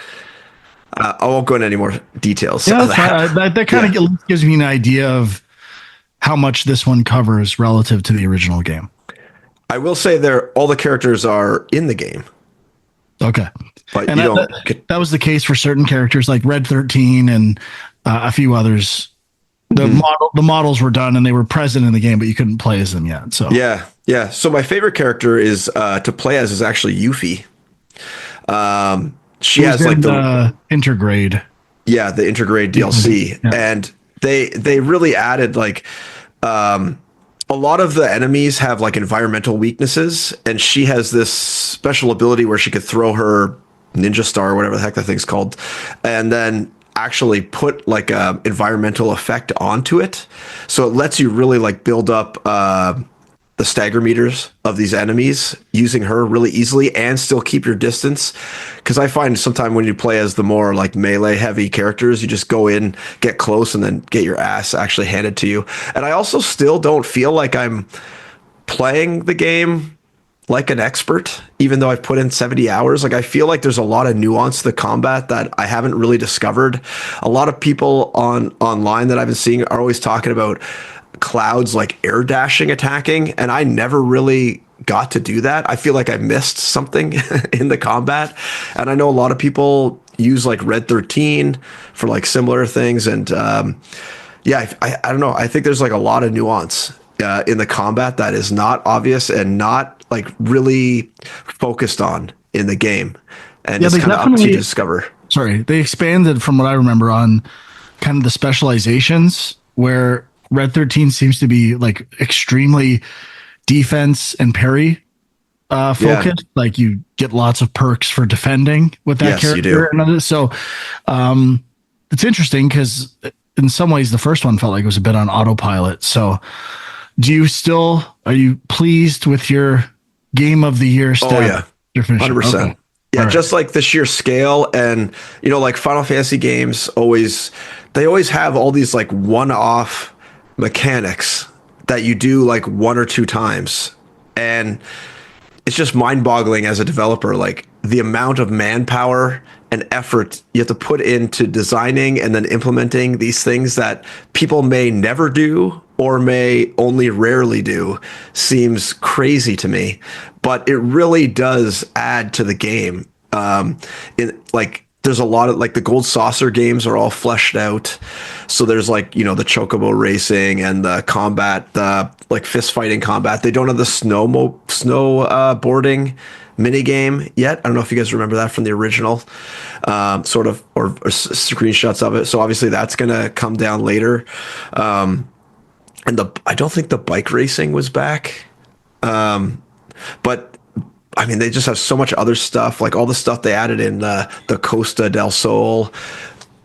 I won't go into any more details. Yeah, of that. that kind of gives me an idea of how much this one covers relative to the original game. I will say all the characters are in the game. Okay. But and that was the case for certain characters like Red 13 and a few others. The models were done and they were present in the game, but you couldn't play as them yet. So yeah. So my favorite character is to play as is actually Yuffie. She has like the intergrade. Yeah, the intergrade DLC, and they really added like a lot of the enemies have like environmental weaknesses, and she has this special ability where she could throw her ninja star or whatever the heck that thing's called, and then actually put like a environmental effect onto it. So it lets you really like build up the stagger meters of these enemies using her really easily and still keep your distance. Because I find sometimes when you play as the more like melee heavy characters, you just go in, get close, and then get your ass actually handed to you. And I also still don't feel like I'm playing the game like an expert, even though I've put in 70 hours. Like I feel like there's a lot of nuance to the combat that I haven't really discovered. A lot of people online that I've been seeing are always talking about Cloud's like air dashing attacking, and I never really got to do that. I feel like I missed something in the combat, and I know a lot of people use like Red 13 for like similar things, and I don't know. I think there's like a lot of nuance in the combat that is not obvious and not like really focused on in the game, and it's kind of up to you to discover. Sorry, they expanded from what I remember on kind of the specializations where Red 13 seems to be like extremely defense and parry focused. Like you get lots of perks for defending with that character. You do. So it's interesting because in some ways the first one felt like it was a bit on autopilot. So are you pleased with your game of the year stat? Oh yeah, 100%. Okay. Yeah, right. Just like the sheer scale, and like Final Fantasy games always have all these like one-off mechanics that you do like one or two times, and it's just mind-boggling as a developer, like the amount of manpower and effort you have to put into designing and then implementing these things that people may never do or may only rarely do seems crazy to me, but it really does add to the game. There's a lot of like the Gold Saucer games are all fleshed out. So there's like, the chocobo racing and the combat, the like fist fighting combat. They don't have the snowboarding mini game yet. I don't know if you guys remember that from the original, sort of, or screenshots of it. So obviously that's going to come down later. And I don't think the bike racing was back. But I mean, they just have so much other stuff, like all the stuff they added in the Costa del Sol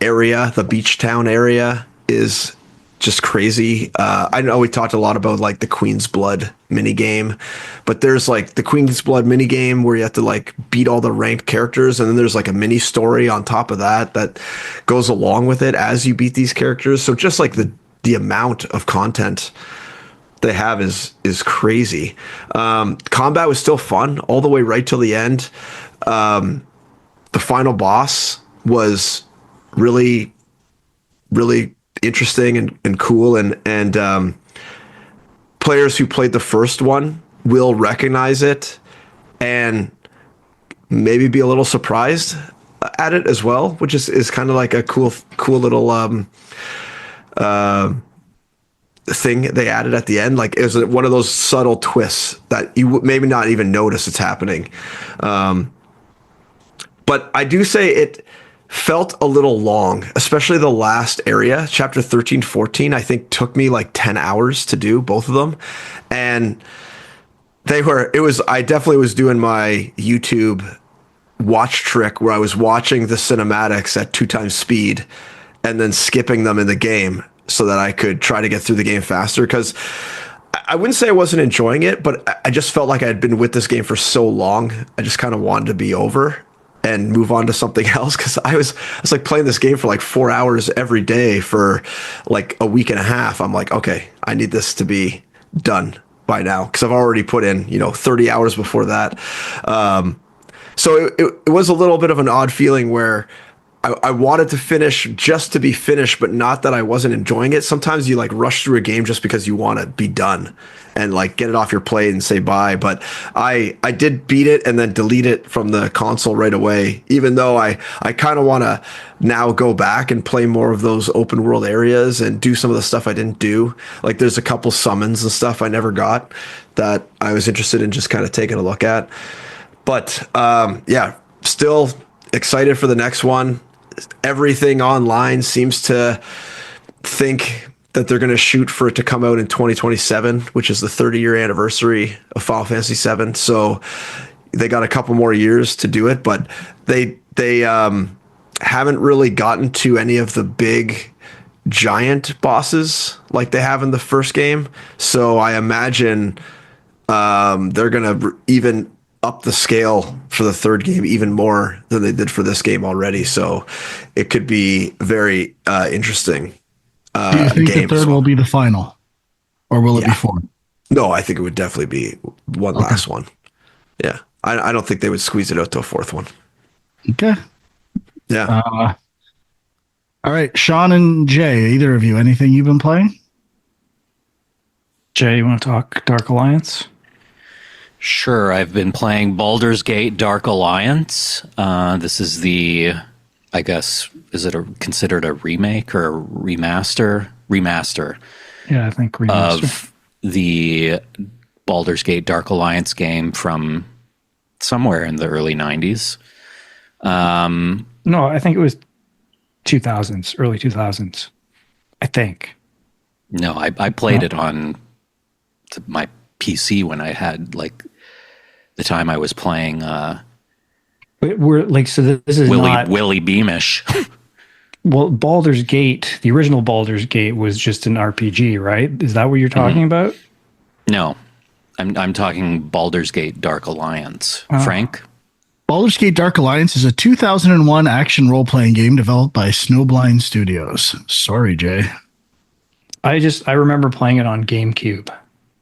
area, the beach town area is just crazy. I know we talked a lot about like the Queen's Blood mini game, but there's like the Queen's Blood mini game where you have to like beat all the ranked characters, and then there's like a mini story on top of that goes along with it as you beat these characters. So just like the amount of content they have is crazy. Combat was still fun all the way right till the end. The final boss was really, really interesting and cool, and players who played the first one will recognize it and maybe be a little surprised at it as well, which is kind of like a cool little thing they added at the end. Like it was one of those subtle twists that you maybe not even notice it's happening. But I do say it felt a little long, especially the last area, chapter 13, 14, I think took me like 10 hours to do both of them. And I definitely was doing my YouTube watch trick where I was watching the cinematics at 2x speed and then skipping them in the game so that I could try to get through the game faster. Because I wouldn't say I wasn't enjoying it, but I just felt like I had been with this game for so long. I just kind of wanted to be over and move on to something else. Because I was like playing this game for like 4 hours every day for like a week and a half. I'm like, okay, I need this to be done by now because I've already put in 30 hours before that. So it was a little bit of an odd feeling where I wanted to finish just to be finished, but not that I wasn't enjoying it. Sometimes you like rush through a game just because you want to be done and like get it off your plate and say bye. But I did beat it and then delete it from the console right away, even though I kind of want to now go back and play more of those open world areas and do some of the stuff I didn't do. Like there's a couple summons and stuff I never got that I was interested in just kind of taking a look at. But yeah, still excited for the next one. Everything online seems to think that they're going to shoot for it to come out in 2027, which is the 30-year anniversary of Final Fantasy VII. So they got a couple more years to do it, but they haven't really gotten to any of the big giant bosses like they have in the first game. So I imagine they're going to even up the scale for the third game even more than they did for this game already. So it could be very interesting. Do you think the third will be the final, or will it be 4? No, I think it would definitely be one last one. Yeah, I don't think they would squeeze it out to a 4th one. Okay. Yeah. All right, Sean and Jay, either of you, anything you've been playing? Jay, you want to talk Dark Alliance? Sure, I've been playing Baldur's Gate Dark Alliance. This is the, I guess, is it considered a remake or a remaster? Remaster. Yeah, I think remaster. Of the Baldur's Gate Dark Alliance game from somewhere in the early 90s. No, I think it was 2000s, early 2000s. I think. No, I played it on my PC when I had like the time I was playing We're like, so this is not Willy Beamish. Well, Baldur's Gate, the original Baldur's Gate was just an RPG, right? Is that what you're talking about? No, I'm talking Baldur's Gate Dark Alliance. Frank? Baldur's Gate Dark Alliance is a 2001 action role-playing game developed by Snowblind Studios. Sorry, Jay. I remember playing it on GameCube.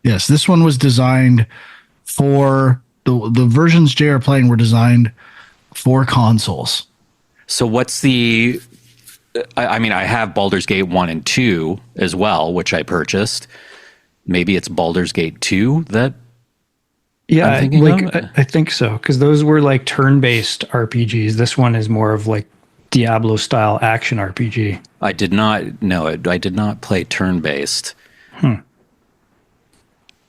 Yes, this one was designed for the versions Jay are playing were designed for consoles. So what's the... I mean, I have Baldur's Gate 1 and 2 as well, which I purchased. Maybe it's Baldur's Gate 2 that I'm thinking of? I think so, because those were like turn-based RPGs. This one is more of like Diablo-style action RPG. I did not play turn-based.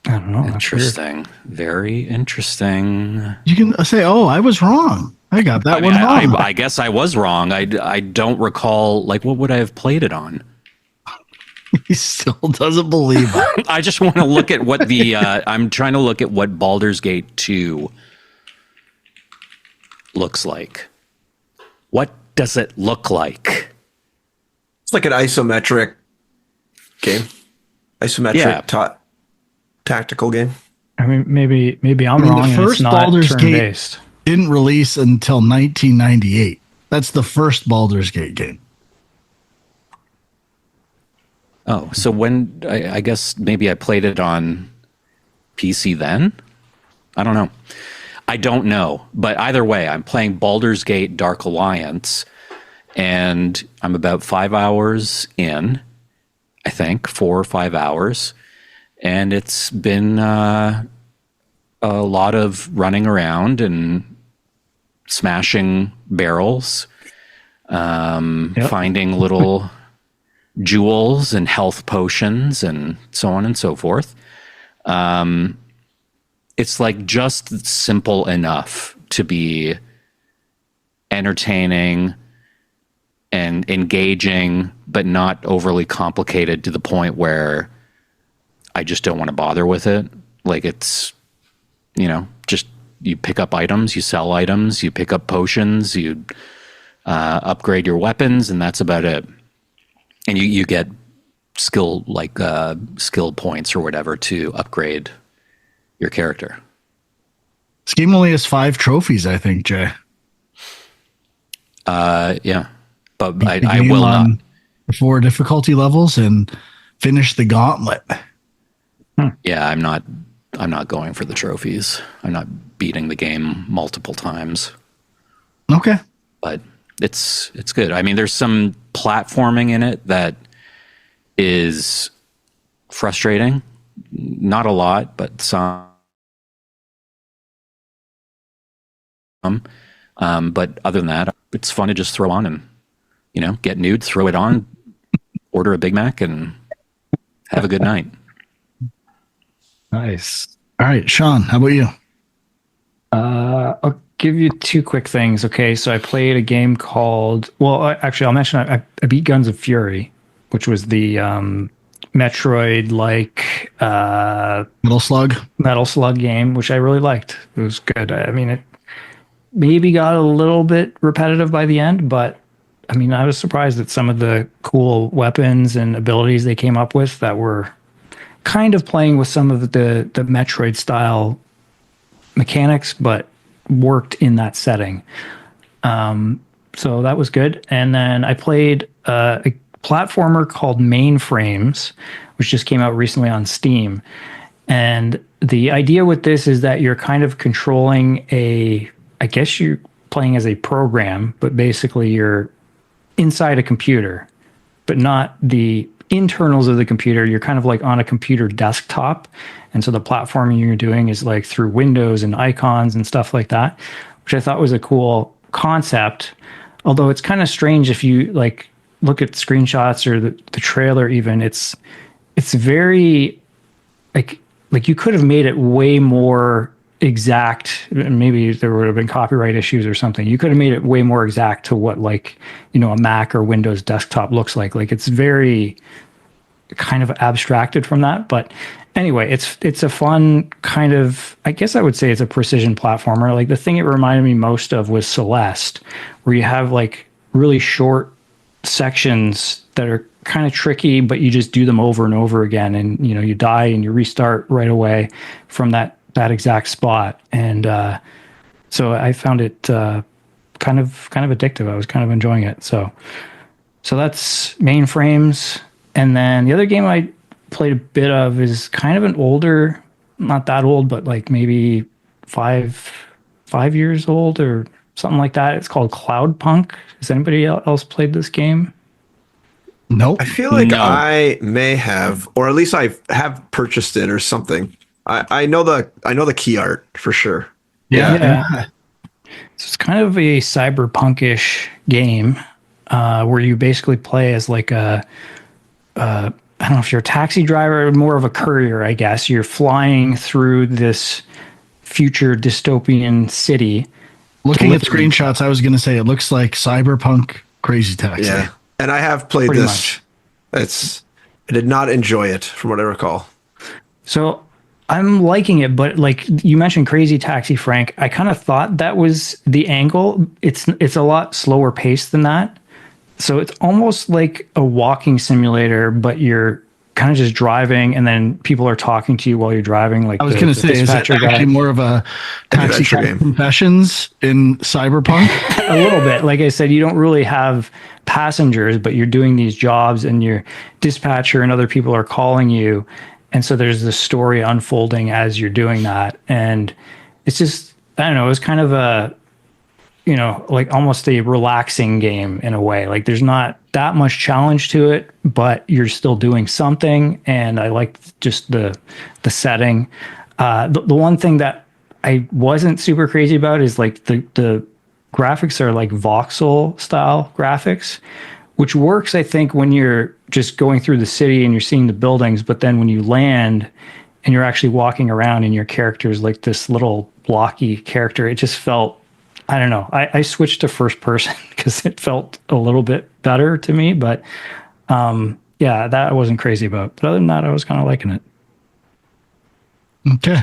I don't know. Interesting. Very interesting. You can say, oh, I was wrong. I got that one wrong. I guess I was wrong. I don't recall, like, what would I have played it on? He still doesn't believe it. I just want to look at what the, I'm trying to look at what Baldur's Gate 2 looks like. What does it look like? It's like an isometric game. Isometric tactical game. I mean, maybe I'm wrong. The first and it's not Baldur's turn-based. Gate didn't release until 1998. That's the first Baldur's Gate game. Oh, so when, I guess maybe I played it on PC then? I don't know. I don't know. But either way, I'm playing Baldur's Gate Dark Alliance, and I'm about 5 hours in, I think, 4 or 5 hours. And it's been a lot of running around and smashing barrels, finding little jewels and health potions and so on and so forth. It's like just simple enough to be entertaining and engaging, but not overly complicated to the point where I just don't want to bother with it. Like it's, just you pick up items, you sell items, you pick up potions, you upgrade your weapons, and that's about it. And you get skill points or whatever to upgrade your character. This game only has 5 trophies, I think, Jay. Yeah, but The I game will not. on 4 difficulty levels and finish the gauntlet. Yeah, I'm not going for the trophies. I'm not beating the game multiple times. Okay. But it's good. I mean, there's some platforming in it that is frustrating. Not a lot, but some. But other than that, it's fun to just throw on and, get nude, throw it on, order a Big Mac, and have a good night. Nice. All right, Sean, how about you? I'll give you 2 quick things. Okay, so I played a game called. Well, actually, I'll mention I beat Guns of Fury, which was the Metroid-like Metal Slug game, which I really liked. It was good. I mean, it maybe got a little bit repetitive by the end, but I mean, I was surprised at some of the cool weapons and abilities they came up with that were kind of playing with some of the Metroid style mechanics, but worked in that setting. So that was good. And then I played a platformer called Mainframes, which just came out recently on Steam. And the idea with this is that you're kind of controlling I guess you're playing as a program, but basically you're inside a computer, but not the internals of the computer. You're kind of like on a computer desktop. And so the platforming you're doing is like through windows and icons and stuff like that, which I thought was a cool concept. Although it's kind of strange if you like look at screenshots or the trailer even, it's very like you could have made it way more exact. Maybe there would have been copyright issues or something. You could have made it way more exact to what a Mac or Windows desktop looks like. Like it's very kind of abstracted from that. But anyway, it's a fun kind of, I guess I would say it's a precision platformer. Like the thing it reminded me most of was Celeste, where you have like really short sections that are kind of tricky, but you just do them over and over again. And, you die and you restart right away from that exact spot. And so I found it kind of addictive. I was kind of enjoying it. So that's Mainframes. And then the other game I played a bit of is kind of an older, not that old, but like maybe five years old or something like that. It's called Cloudpunk. Has anybody else played this game? Nope. I feel like No. I may have, or at least I have purchased it or something. I know the key art for sure. Yeah. So it's kind of a cyberpunkish game where you basically play as like I don't know if you're a taxi driver or more of a courier, I guess. You're flying through this future dystopian city. Looking at screenshots, I was going to say it looks like Cyberpunk Crazy Taxi. Yeah. And I have played Pretty this. I did not enjoy it from what I recall. So I'm liking it, but like you mentioned Crazy Taxi, Frank, I kind of thought that was the angle. It's a lot slower paced than that. So it's almost like a walking simulator, but you're kind of just driving and then people are talking to you while you're driving. Like I was going to say, is it actually more of a taxi adventure cab game. confessions in Cyberpunk? a little bit. Like I said, you don't really have passengers, but you're doing these jobs and your dispatcher and other people are calling you. And so there's this story unfolding as you're doing that. And it's just, I don't know, it was kind of a, like almost a relaxing game in a way. Like there's not that much challenge to it, but you're still doing something. And I liked just the setting. The one thing that I wasn't super crazy about is like the graphics are like voxel style graphics, which works, I think, when you're just going through the city and you're seeing the buildings, but then when you land and you're actually walking around and your character is like this little blocky character, it just felt, I don't know. I switched to first person because it felt a little bit better to me, but yeah, that I wasn't crazy about. But other than that, I was kind of liking it. Okay.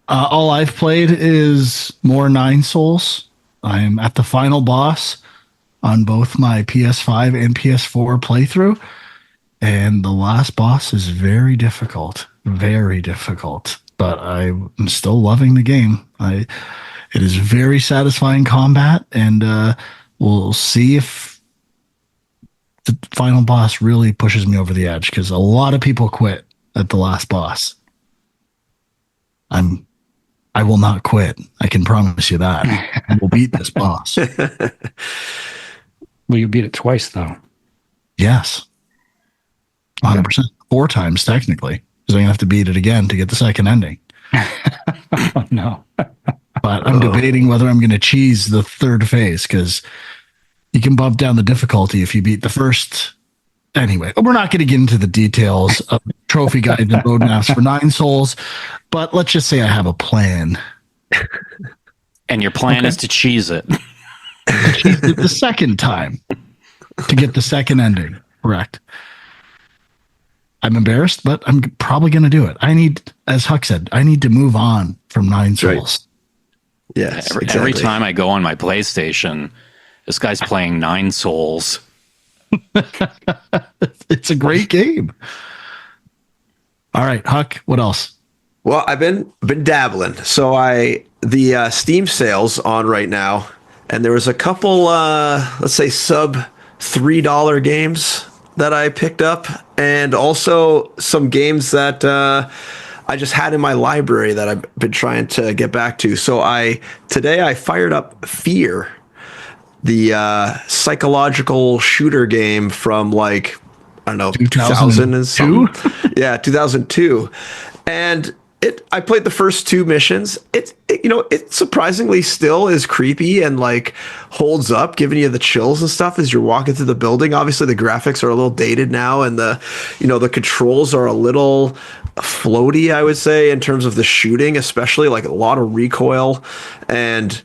All I've played is more Nine Souls. I'm at the final boss on both my PS5 and PS4 playthrough. And the last boss is very difficult. Very difficult. But I'm still loving the game. It is very satisfying combat, and we'll see if the final boss really pushes me over the edge, because a lot of people quit at the last boss. I will not quit. I can promise you that. I will beat this boss. Well, you beat it twice, though. Yes. 100%. 4 times, technically. Because I'm going to have to beat it again to get the second ending. Oh, no. But I'm debating whether I'm going to cheese the third phase, because you can bump down the difficulty if you beat the first. Anyway, we're not going to get into the details of trophy guides and roadmaps for Nine Souls, but let's just say I have a plan. And your plan is to cheese it. Cheese it the second time to get the second ending. Correct. I'm embarrassed, but I'm probably going to do it. I need, as Huck said, I need to move on from Nine Souls. Right. Yes, Every time I go on my PlayStation, this guy's playing Nine Souls. It's a great game. All right, Huck, what else? Well, I've been dabbling. So the Steam sales on right now, and there was a couple let's say sub $3 games that I picked up, and also some games that I just had in my library that I've been trying to get back to. So today I fired up F.E.A.R, the psychological shooter game from, like, I don't know, 2000 and something. Yeah, 2002. And I played the first 2 missions. It surprisingly still is creepy and, like, holds up, giving you the chills and stuff as you're walking through the building. Obviously the graphics are a little dated now, and the controls are a little floaty, I would say, in terms of the shooting, especially, like, a lot of recoil, and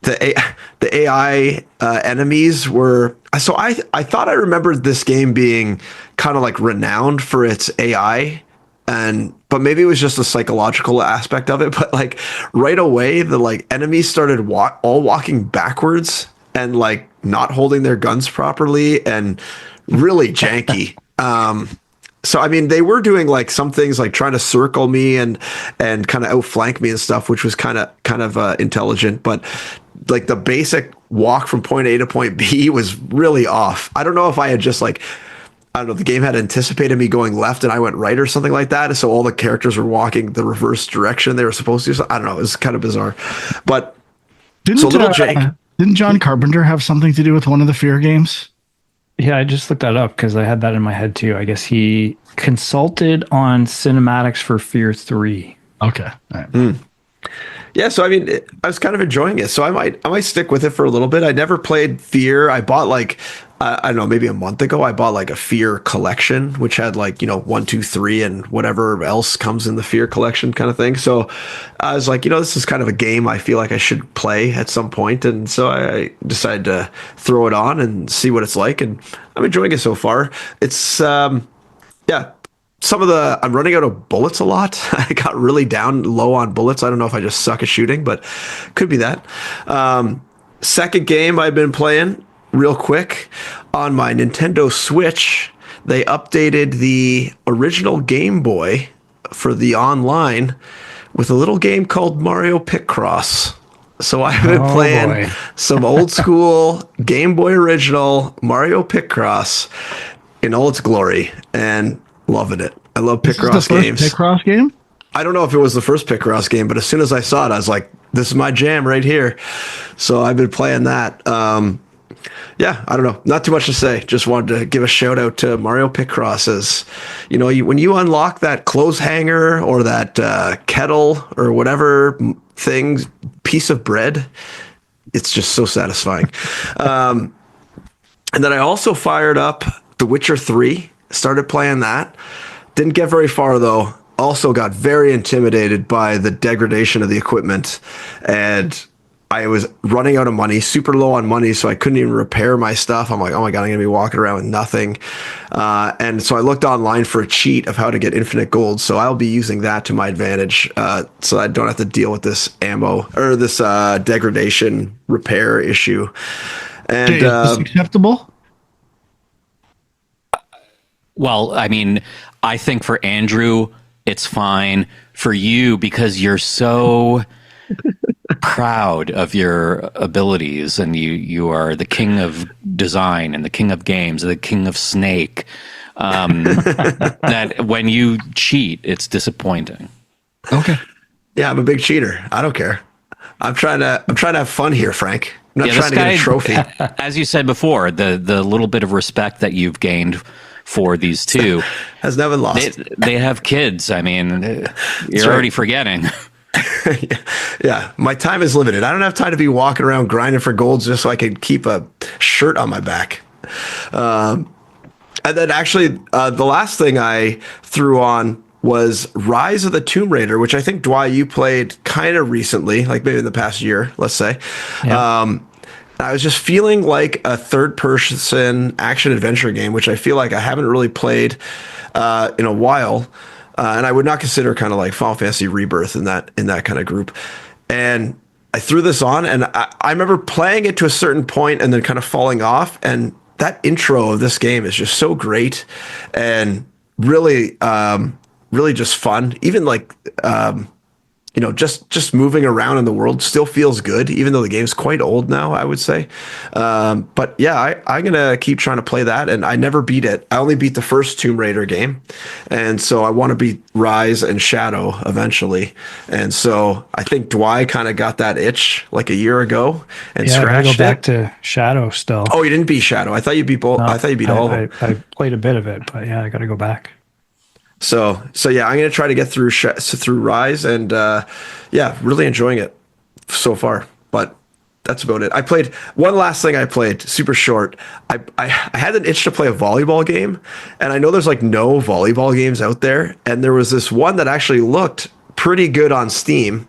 the AI enemies were. So I thought I remembered this game being kind of like renowned for its AI, but maybe it was just a psychological aspect of it. But, like, right away, the, like, enemies started all walking backwards and, like, not holding their guns properly and really janky. So, I mean, they were doing, like, some things like trying to circle me and kind of outflank me and stuff, which was kind of intelligent. But, like, the basic walk from point A to point B was really off. I don't know if I had just, like, I don't know, the game had anticipated me going left and I went right or something like that. So all the characters were walking the reverse direction they were supposed to. So I don't know. It was kind of bizarre. But didn't John Carpenter have something to do with one of the F.E.A.R games? Yeah, I just looked that up because I had that in my head too. I guess he consulted on cinematics for F.E.A.R 3. Okay. All right. Yeah, so I mean, I was kind of enjoying it. So I might stick with it for a little bit. I never played F.E.A.R. I bought, like, I don't know, maybe a month ago, I bought, like, a F.E.A.R collection, which had, like, 1, 2, 3, and whatever else comes in the F.E.A.R collection kind of thing. So I was like, this is kind of a game I feel like I should play at some point. And so I decided to throw it on and see what it's like. And I'm enjoying it so far. It's, yeah. I'm running out of bullets a lot. I got really low on bullets. I don't know if I just suck at shooting, but could be that. Second game I've been playing real quick on my Nintendo Switch. They updated the original Game Boy for the online with a little game called Mario Picross. So I've been playing some old school Game Boy original Mario Picross in all its glory, and loving it. I love Picross games. Picross game? I don't know if it was the first Picross game, but as soon as I saw it, I was like, this is my jam right here. So I've been playing that. Yeah, I don't know. Not too much to say. Just wanted to give a shout out to Mario Picross. As when you unlock that clothes hanger or that kettle or whatever piece of bread, it's just so satisfying. And then I also fired up The Witcher 3. Started playing that. Didn't get very far though. Also got very intimidated by the degradation of the equipment, and I was running out of money, super low on money, so I couldn't even repair my stuff. I'm like, oh my God, I'm going to be walking around with nothing. And so I looked online for a cheat of how to get infinite gold. So I'll be using that to my advantage, so I don't have to deal with this ammo or this degradation repair issue. And Jay, is this acceptable? Well, I mean, I think for Andrew, it's fine. For you, because you're so proud of your abilities, and you are the king of design and the king of games, the king of Snake. That when you cheat, it's disappointing. Okay. yeah, I'm a big cheater. I don't care. I'm trying to have fun here, Frank. I'm not Yeah, trying to get a trophy. As you said before, the little bit of respect that you've gained for these two Has never lost. they have kids. I mean, you're right. already forgetting. Yeah, my time is limited. I don't have time to be walking around grinding for golds just so I can keep a shirt on my back. And then actually, the last thing I threw on was Rise of the Tomb Raider, which I think, Dwight, you played kind of recently, like maybe in the past year, let's say. Yeah. I was just feeling like a third-person action-adventure game, which I feel like I haven't really played in a while. And I would not consider kind of like Final Fantasy Rebirth in that kind of group. And I threw this on, and I remember playing it to a certain point and then kind of falling off. And that intro of this game is just so great and really, really just fun. Even like, just moving around in the world still feels good, even though the game's quite old now, I would say. But yeah, I'm going to keep trying to play that. And I never beat it. I only beat the first Tomb Raider game. And so I want to beat Rise and Shadow eventually. And so I think Dwight kind of got that itch like a year ago and Yeah, I gotta scratched go back it. to Shadow still. Oh, you didn't beat Shadow. I thought you beat both. No, I thought you beat all of them. I played a bit of it, but yeah, I gotta go back. So yeah, I'm gonna try to get through Rise, and yeah, really enjoying it so far. But that's about it. I played one last thing. I played super short. I had an itch to play a volleyball game, and I know there's like no volleyball games out there, and there was this one that actually looked pretty good on Steam.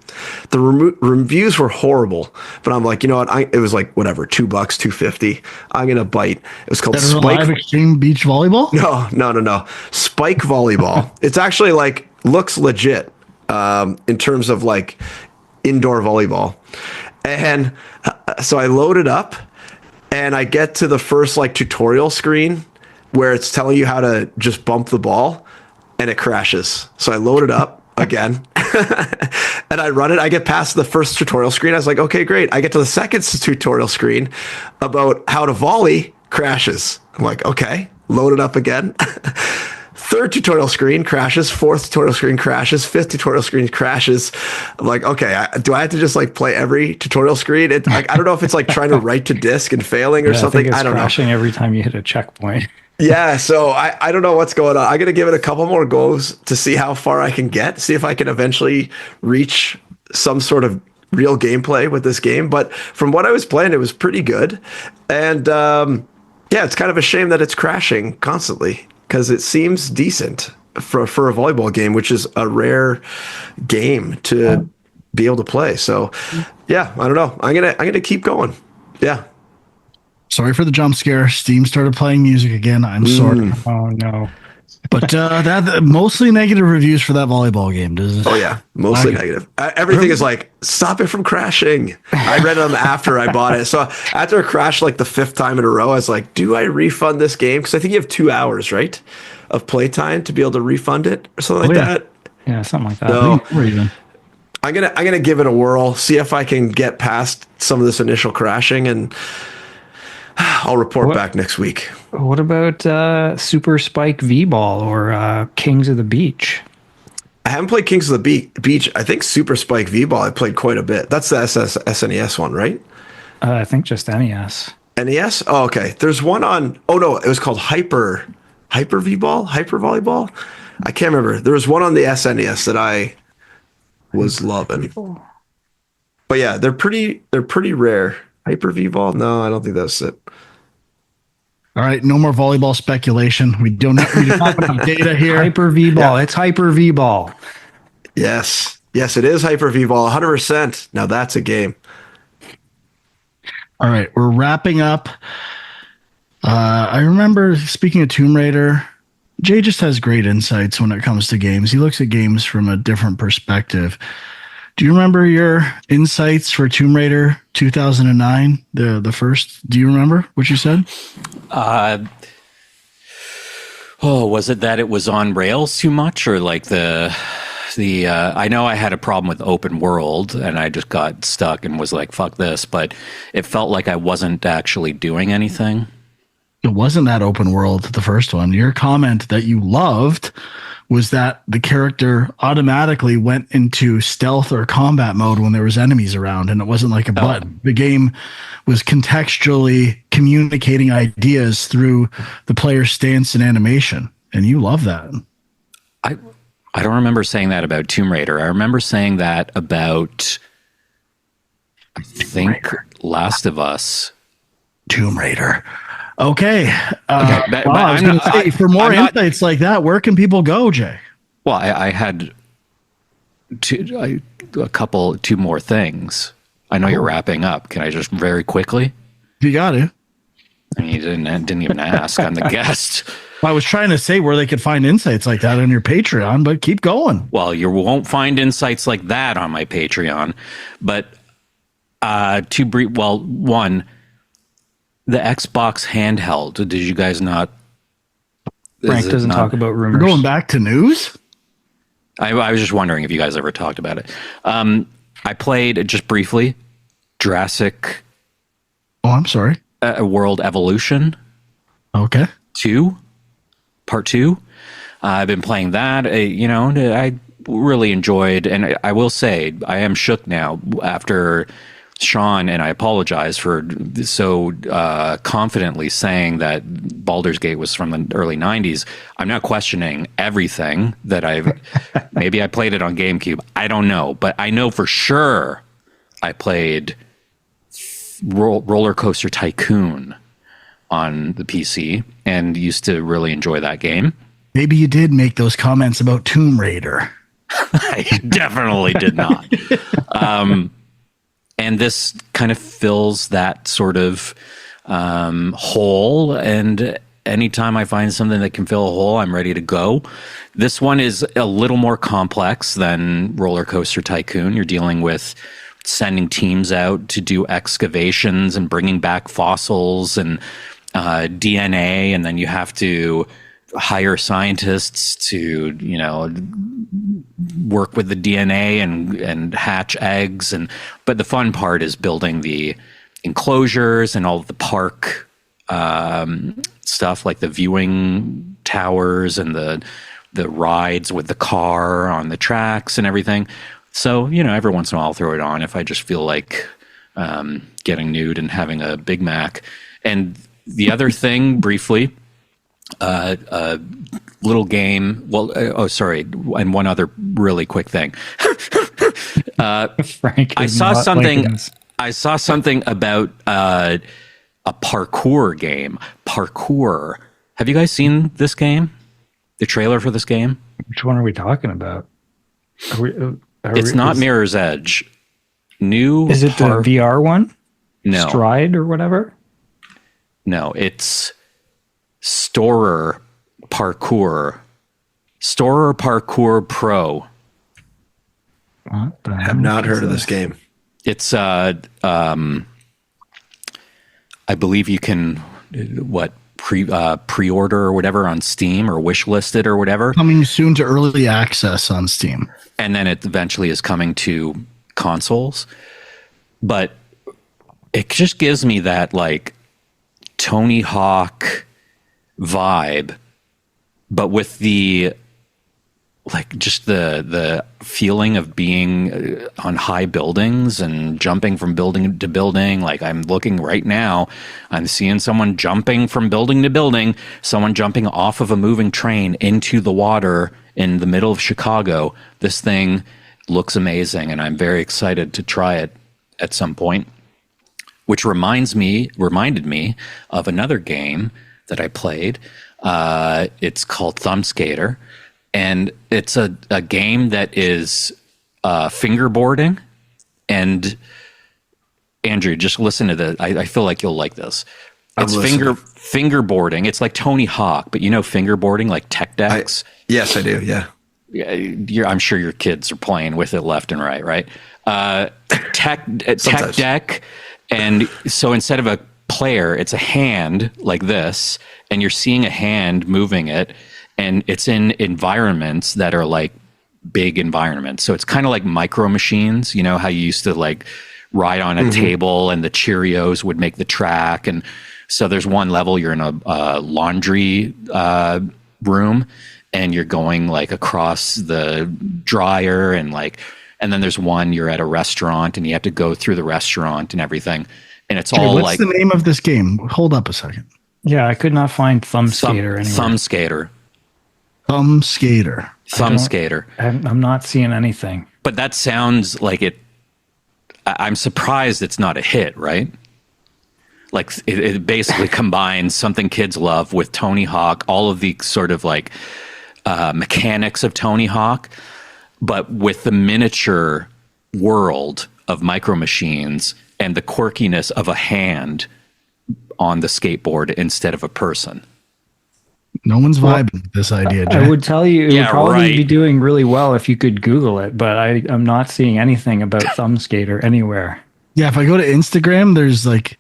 The reviews were horrible, but I'm like, you know what? It was like whatever, $2, $2.50. I'm gonna bite. It was called That is Spike. live extreme beach volleyball? No. Spike volleyball. It's actually like looks legit in terms of like indoor volleyball. And so I load it up and I get to the first like tutorial screen where it's telling you how to just bump the ball and it crashes. So I load it up again and I run it. I get past the first tutorial screen. I was like, okay, great. I get to the second tutorial screen about how to volley, crashes. I'm like, okay, load it up again. Third tutorial screen crashes. Fourth tutorial screen crashes. Fifth tutorial screen crashes. I'm like, okay, do I have to just like play every tutorial screen? I don't know if it's like trying to write to disk and failing or Yeah, something. I think it's don't know. crashing every time you hit a checkpoint. Yeah, so I don't know what's going on. I'm going to give it a couple more goes to see how far I can get, see if I can eventually reach some sort of real gameplay with this game. But from what I was playing, it was pretty good. And yeah, it's kind of a shame that it's crashing constantly because it seems decent for a volleyball game, which is a rare game to be able to play. So yeah, I don't know. I'm gonna keep going. Yeah. Sorry for the jump scare. Steam started playing music again. I'm sorry. Oh no. But that mostly negative reviews for that volleyball game. Oh yeah, mostly Okay. negative. Everything is like, stop it from crashing. I read them after I bought it. So after it crashed like the 5th time in a row, I was like, do I refund this game? Because I think you have 2 hours, right, of playtime to be able to refund it or something like that. Yeah, something like that. No. Or even. I'm gonna give it a whirl, see if I can get past some of this initial crashing, and I'll report back next week. What about Super Spike V-Ball or Kings of the Beach? I haven't played Kings of the Beach. I think Super Spike V-Ball I played quite a bit. That's the SNES one, right? I think just NES. NES? Oh, okay. There's one on. Oh no, it was called Hyper V-Ball, Hyper Volleyball. I can't remember. There was one on the SNES that I was loving. But yeah, they're pretty rare. Hyper V-Ball? No, I don't think that's it. All right, no more volleyball speculation. We do not have enough data here. Hyper V-Ball. It's Hyper V-Ball. Yes. Yes, it is Hyper V-Ball, 100%. Now that's a game. All right, we're wrapping up. I remember, speaking of Tomb Raider, Jay just has great insights when it comes to games. He looks at games from a different perspective. Do you remember your insights for Tomb Raider 2009, the first? Do you remember what you said? Was it that it was on rails too much, or like the I know I had a problem with open world and I just got stuck and was like, fuck this, but it felt like I wasn't actually doing anything. It wasn't that open world, the first one. Your comment that you loved was that the character automatically went into stealth or combat mode when there was enemies around, and it wasn't like a button. The game was contextually communicating ideas through the player's stance and animation, and you love that. I don't remember saying that about Tomb Raider. I remember saying that about, I think, Last of Us. Tomb Raider. Okay. I was gonna say, for more insights like that, where can people go, Jay? Well, I had two more things. I know you're wrapping up. Can I just very quickly? You got to. I mean, you didn't even ask. I'm the guest. I was trying to say where they could find insights like that on your Patreon, but keep going. Well, you won't find insights like that on my Patreon. But one, the Xbox handheld. Did you guys not? Frank doesn't talk about rumors. We're going back to news? I was just wondering if you guys ever talked about it. I played just briefly Jurassic. Oh, I'm sorry. World Evolution. Okay. Part 2. I've been playing that. I really enjoyed, and I will say I am shook now after Sean, and I apologize for so confidently saying that Baldur's Gate was from the early 90s. I'm not questioning everything that maybe I played it on GameCube. I don't know, but I know for sure I played Roller Coaster Tycoon on the PC and used to really enjoy that game. Maybe you did make those comments about Tomb Raider. I definitely did not. And this kind of fills that sort of hole. And anytime I find something that can fill a hole, I'm ready to go. This one is a little more complex than Roller Coaster Tycoon. You're dealing with sending teams out to do excavations and bringing back fossils and DNA, and then you have to hire scientists to work with the DNA and hatch eggs. But the fun part is building the enclosures and all of the park stuff, like the viewing towers and the rides with the car on the tracks and everything. So, every once in a while I'll throw it on if I just feel like getting nude and having a Big Mac. And the other thing, briefly, a little game. And one other really quick thing. Frank, I saw something about a parkour game. Parkour. Have you guys seen this game? The trailer for this game? Which one are we talking about? It's not Mirror's Edge. Is it the VR one? No. Stride or whatever? No, it's Storer Parkour. Storer Parkour Pro. I have not heard of this game. It's I believe you can pre-order or whatever on Steam, or wishlist it or whatever. Coming soon to early access on Steam. And then it eventually is coming to consoles. But it just gives me that like Tony Hawk vibe, but with the just the feeling of being on high buildings and jumping from building to building. Like I'm looking right now, I'm seeing someone jumping from building to building, someone jumping off of a moving train into the water in the middle of Chicago. This thing looks amazing, and I'm very excited to try it at some point. Which reminded me of another game that I played. It's called Thumb Skater, and it's a game that is fingerboarding. And Andrew, just listen to this. I feel like you'll like this. It's fingerboarding. It's like Tony Hawk, but you know fingerboarding, like tech decks. Yes, I do. Yeah. I'm sure your kids are playing with it left and right? Tech deck, and so instead of a player, it's a hand like this, and you're seeing a hand moving it, and it's in environments that are like big environments. So it's kind of like Micro Machines. You know how you used to like ride on a table, and the Cheerios would make the track, and so there's one level you're in a laundry room, and you're going like across the dryer, and then there's one you're at a restaurant, and you have to go through the restaurant and everything, and it's all what's like. What's the name of this game? Hold up a second. Yeah, I could not find Thumb Skater anywhere. Thumb Skater. Thumb Skater. Thumb Skater. I'm not seeing anything. But that sounds like it. I'm surprised it's not a hit, right? Like it basically combines something kids love with Tony Hawk, all of the sort of like mechanics of Tony Hawk, but with the miniature world of Micro Machines and the quirkiness of a hand on the skateboard instead of a person. No one's vibing with this idea, Jack. I would tell you it would probably be doing really well if you could Google it, but I'm not seeing anything about Thumb Skater anywhere. Yeah, if I go to Instagram, there's like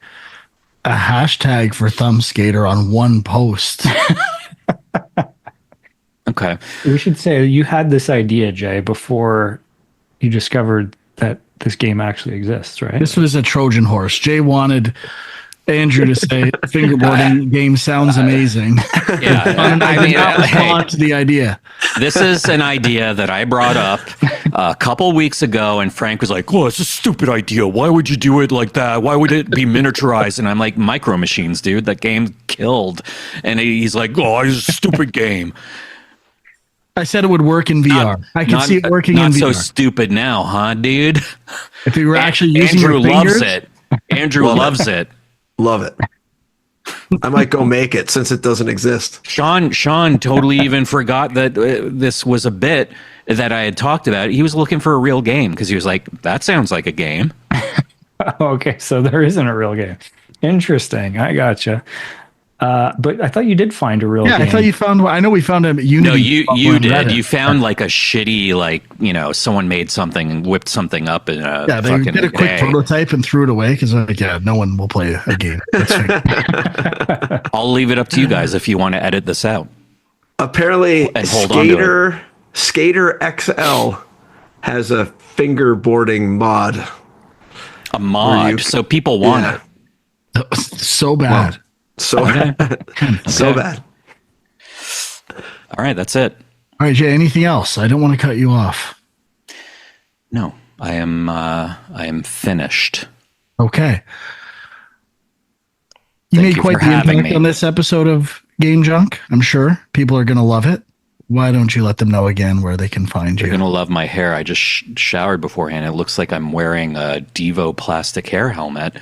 a hashtag for Thumb Skater on one post. Okay. We should say you had this idea, Jay, before you discovered that this game actually exists, right? This was a Trojan horse. Jay wanted Andrew to say fingerboarding game sounds amazing. Yeah, I mean, respond to the idea. This is an idea that I brought up a couple weeks ago, and Frank was like, "Oh, it's a stupid idea. Why would you do it like that? Why would it be miniaturized?" And I'm like, "Micro Machines, dude. That game killed." And he's like, "Oh, it's a stupid game." I said it would work in VR. I can see it working in VR. Not so stupid now, huh, dude? If you were actually using Andrew your fingers, loves it. Andrew loves it. Love it. I might go make it since it doesn't exist. Sean totally even forgot that this was a bit that I had talked about. He was looking for a real game because he was like, "That sounds like a game." Okay, so there isn't a real game. Interesting. I gotcha. But I thought you did find a real game. I thought you found one. I know we found a Unity. No, you did. Reddit. You found like a shitty, like, you know, someone made something and whipped something up in a they fucking did a quick day. prototype and threw it away because no one will play a game. That's right. I'll leave it up to you guys if you want to edit this out. Apparently, And hold on to Skater XL has a fingerboarding mod. A mod, so people want it. That was so bad. So so bad. All right, that's it. All right, Jay. Anything else? I don't want to cut you off. No, I am finished. Okay. You Thank made you quite for the having impact me. on this episode of Game Junk. I'm sure people are going to love it. Why don't you let them know again where they can find You're you? gonna love my hair. I just showered beforehand. It looks like I'm wearing a Devo plastic hair helmet.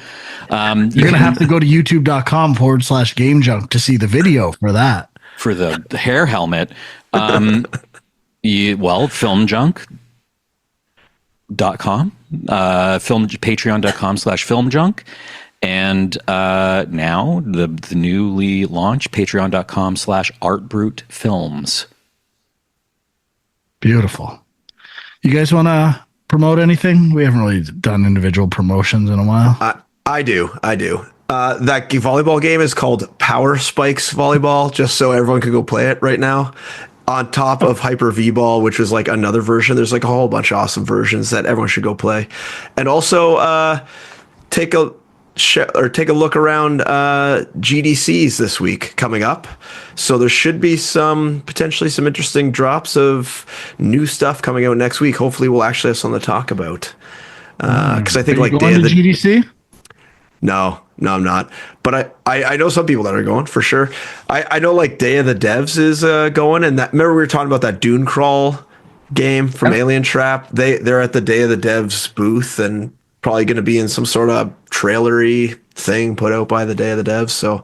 You're going to have to go to youtube.com/Game Junk to see the video for that. For the hair helmet. Filmjunk.com, patreon.com/filmjunk. And now the newly launched patreon.com/artbrutefilms. Beautiful. You guys want to promote anything? We haven't really done individual promotions in a while. I do. That volleyball game is called Power Spikes Volleyball, just so everyone can go play it right now. On top of Hyper V-Ball, which was like another version. There's like a whole bunch of awesome versions that everyone should go play. And also take a look around GDCs this week coming up. So there should be potentially some interesting drops of new stuff coming out next week. Hopefully we'll actually have something to talk about. Because I think Are you like going to GDC? No, I'm not. But I know some people that are going for sure. I know like Day of the Devs is going, and that remember we were talking about that Dune Crawl game from Alien Trap. They're at the Day of the Devs booth and probably going to be in some sort of trailery thing put out by the Day of the Devs. So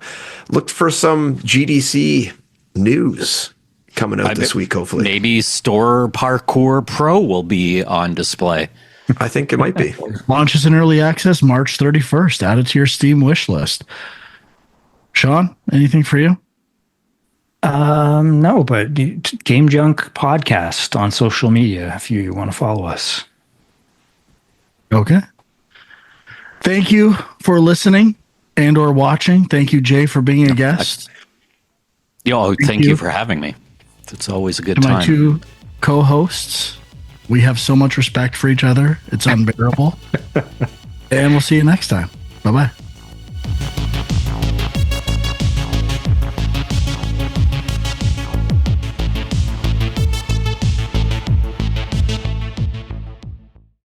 look for some GDC news coming out this week, hopefully. Maybe Store Parkour Pro will be on display. I think it might be. Launches in early access March 31st. Add it to your Steam wish list. Sean, anything for you? No, but Game Junk Podcast on social media if you want to follow us. Okay. Thank you for listening and or watching. Thank you, Jay, for being a guest. Thank you for having me. It's always a good To time. my two co-hosts, we have so much respect for each other. It's unbearable. And we'll see you next time. Bye-bye.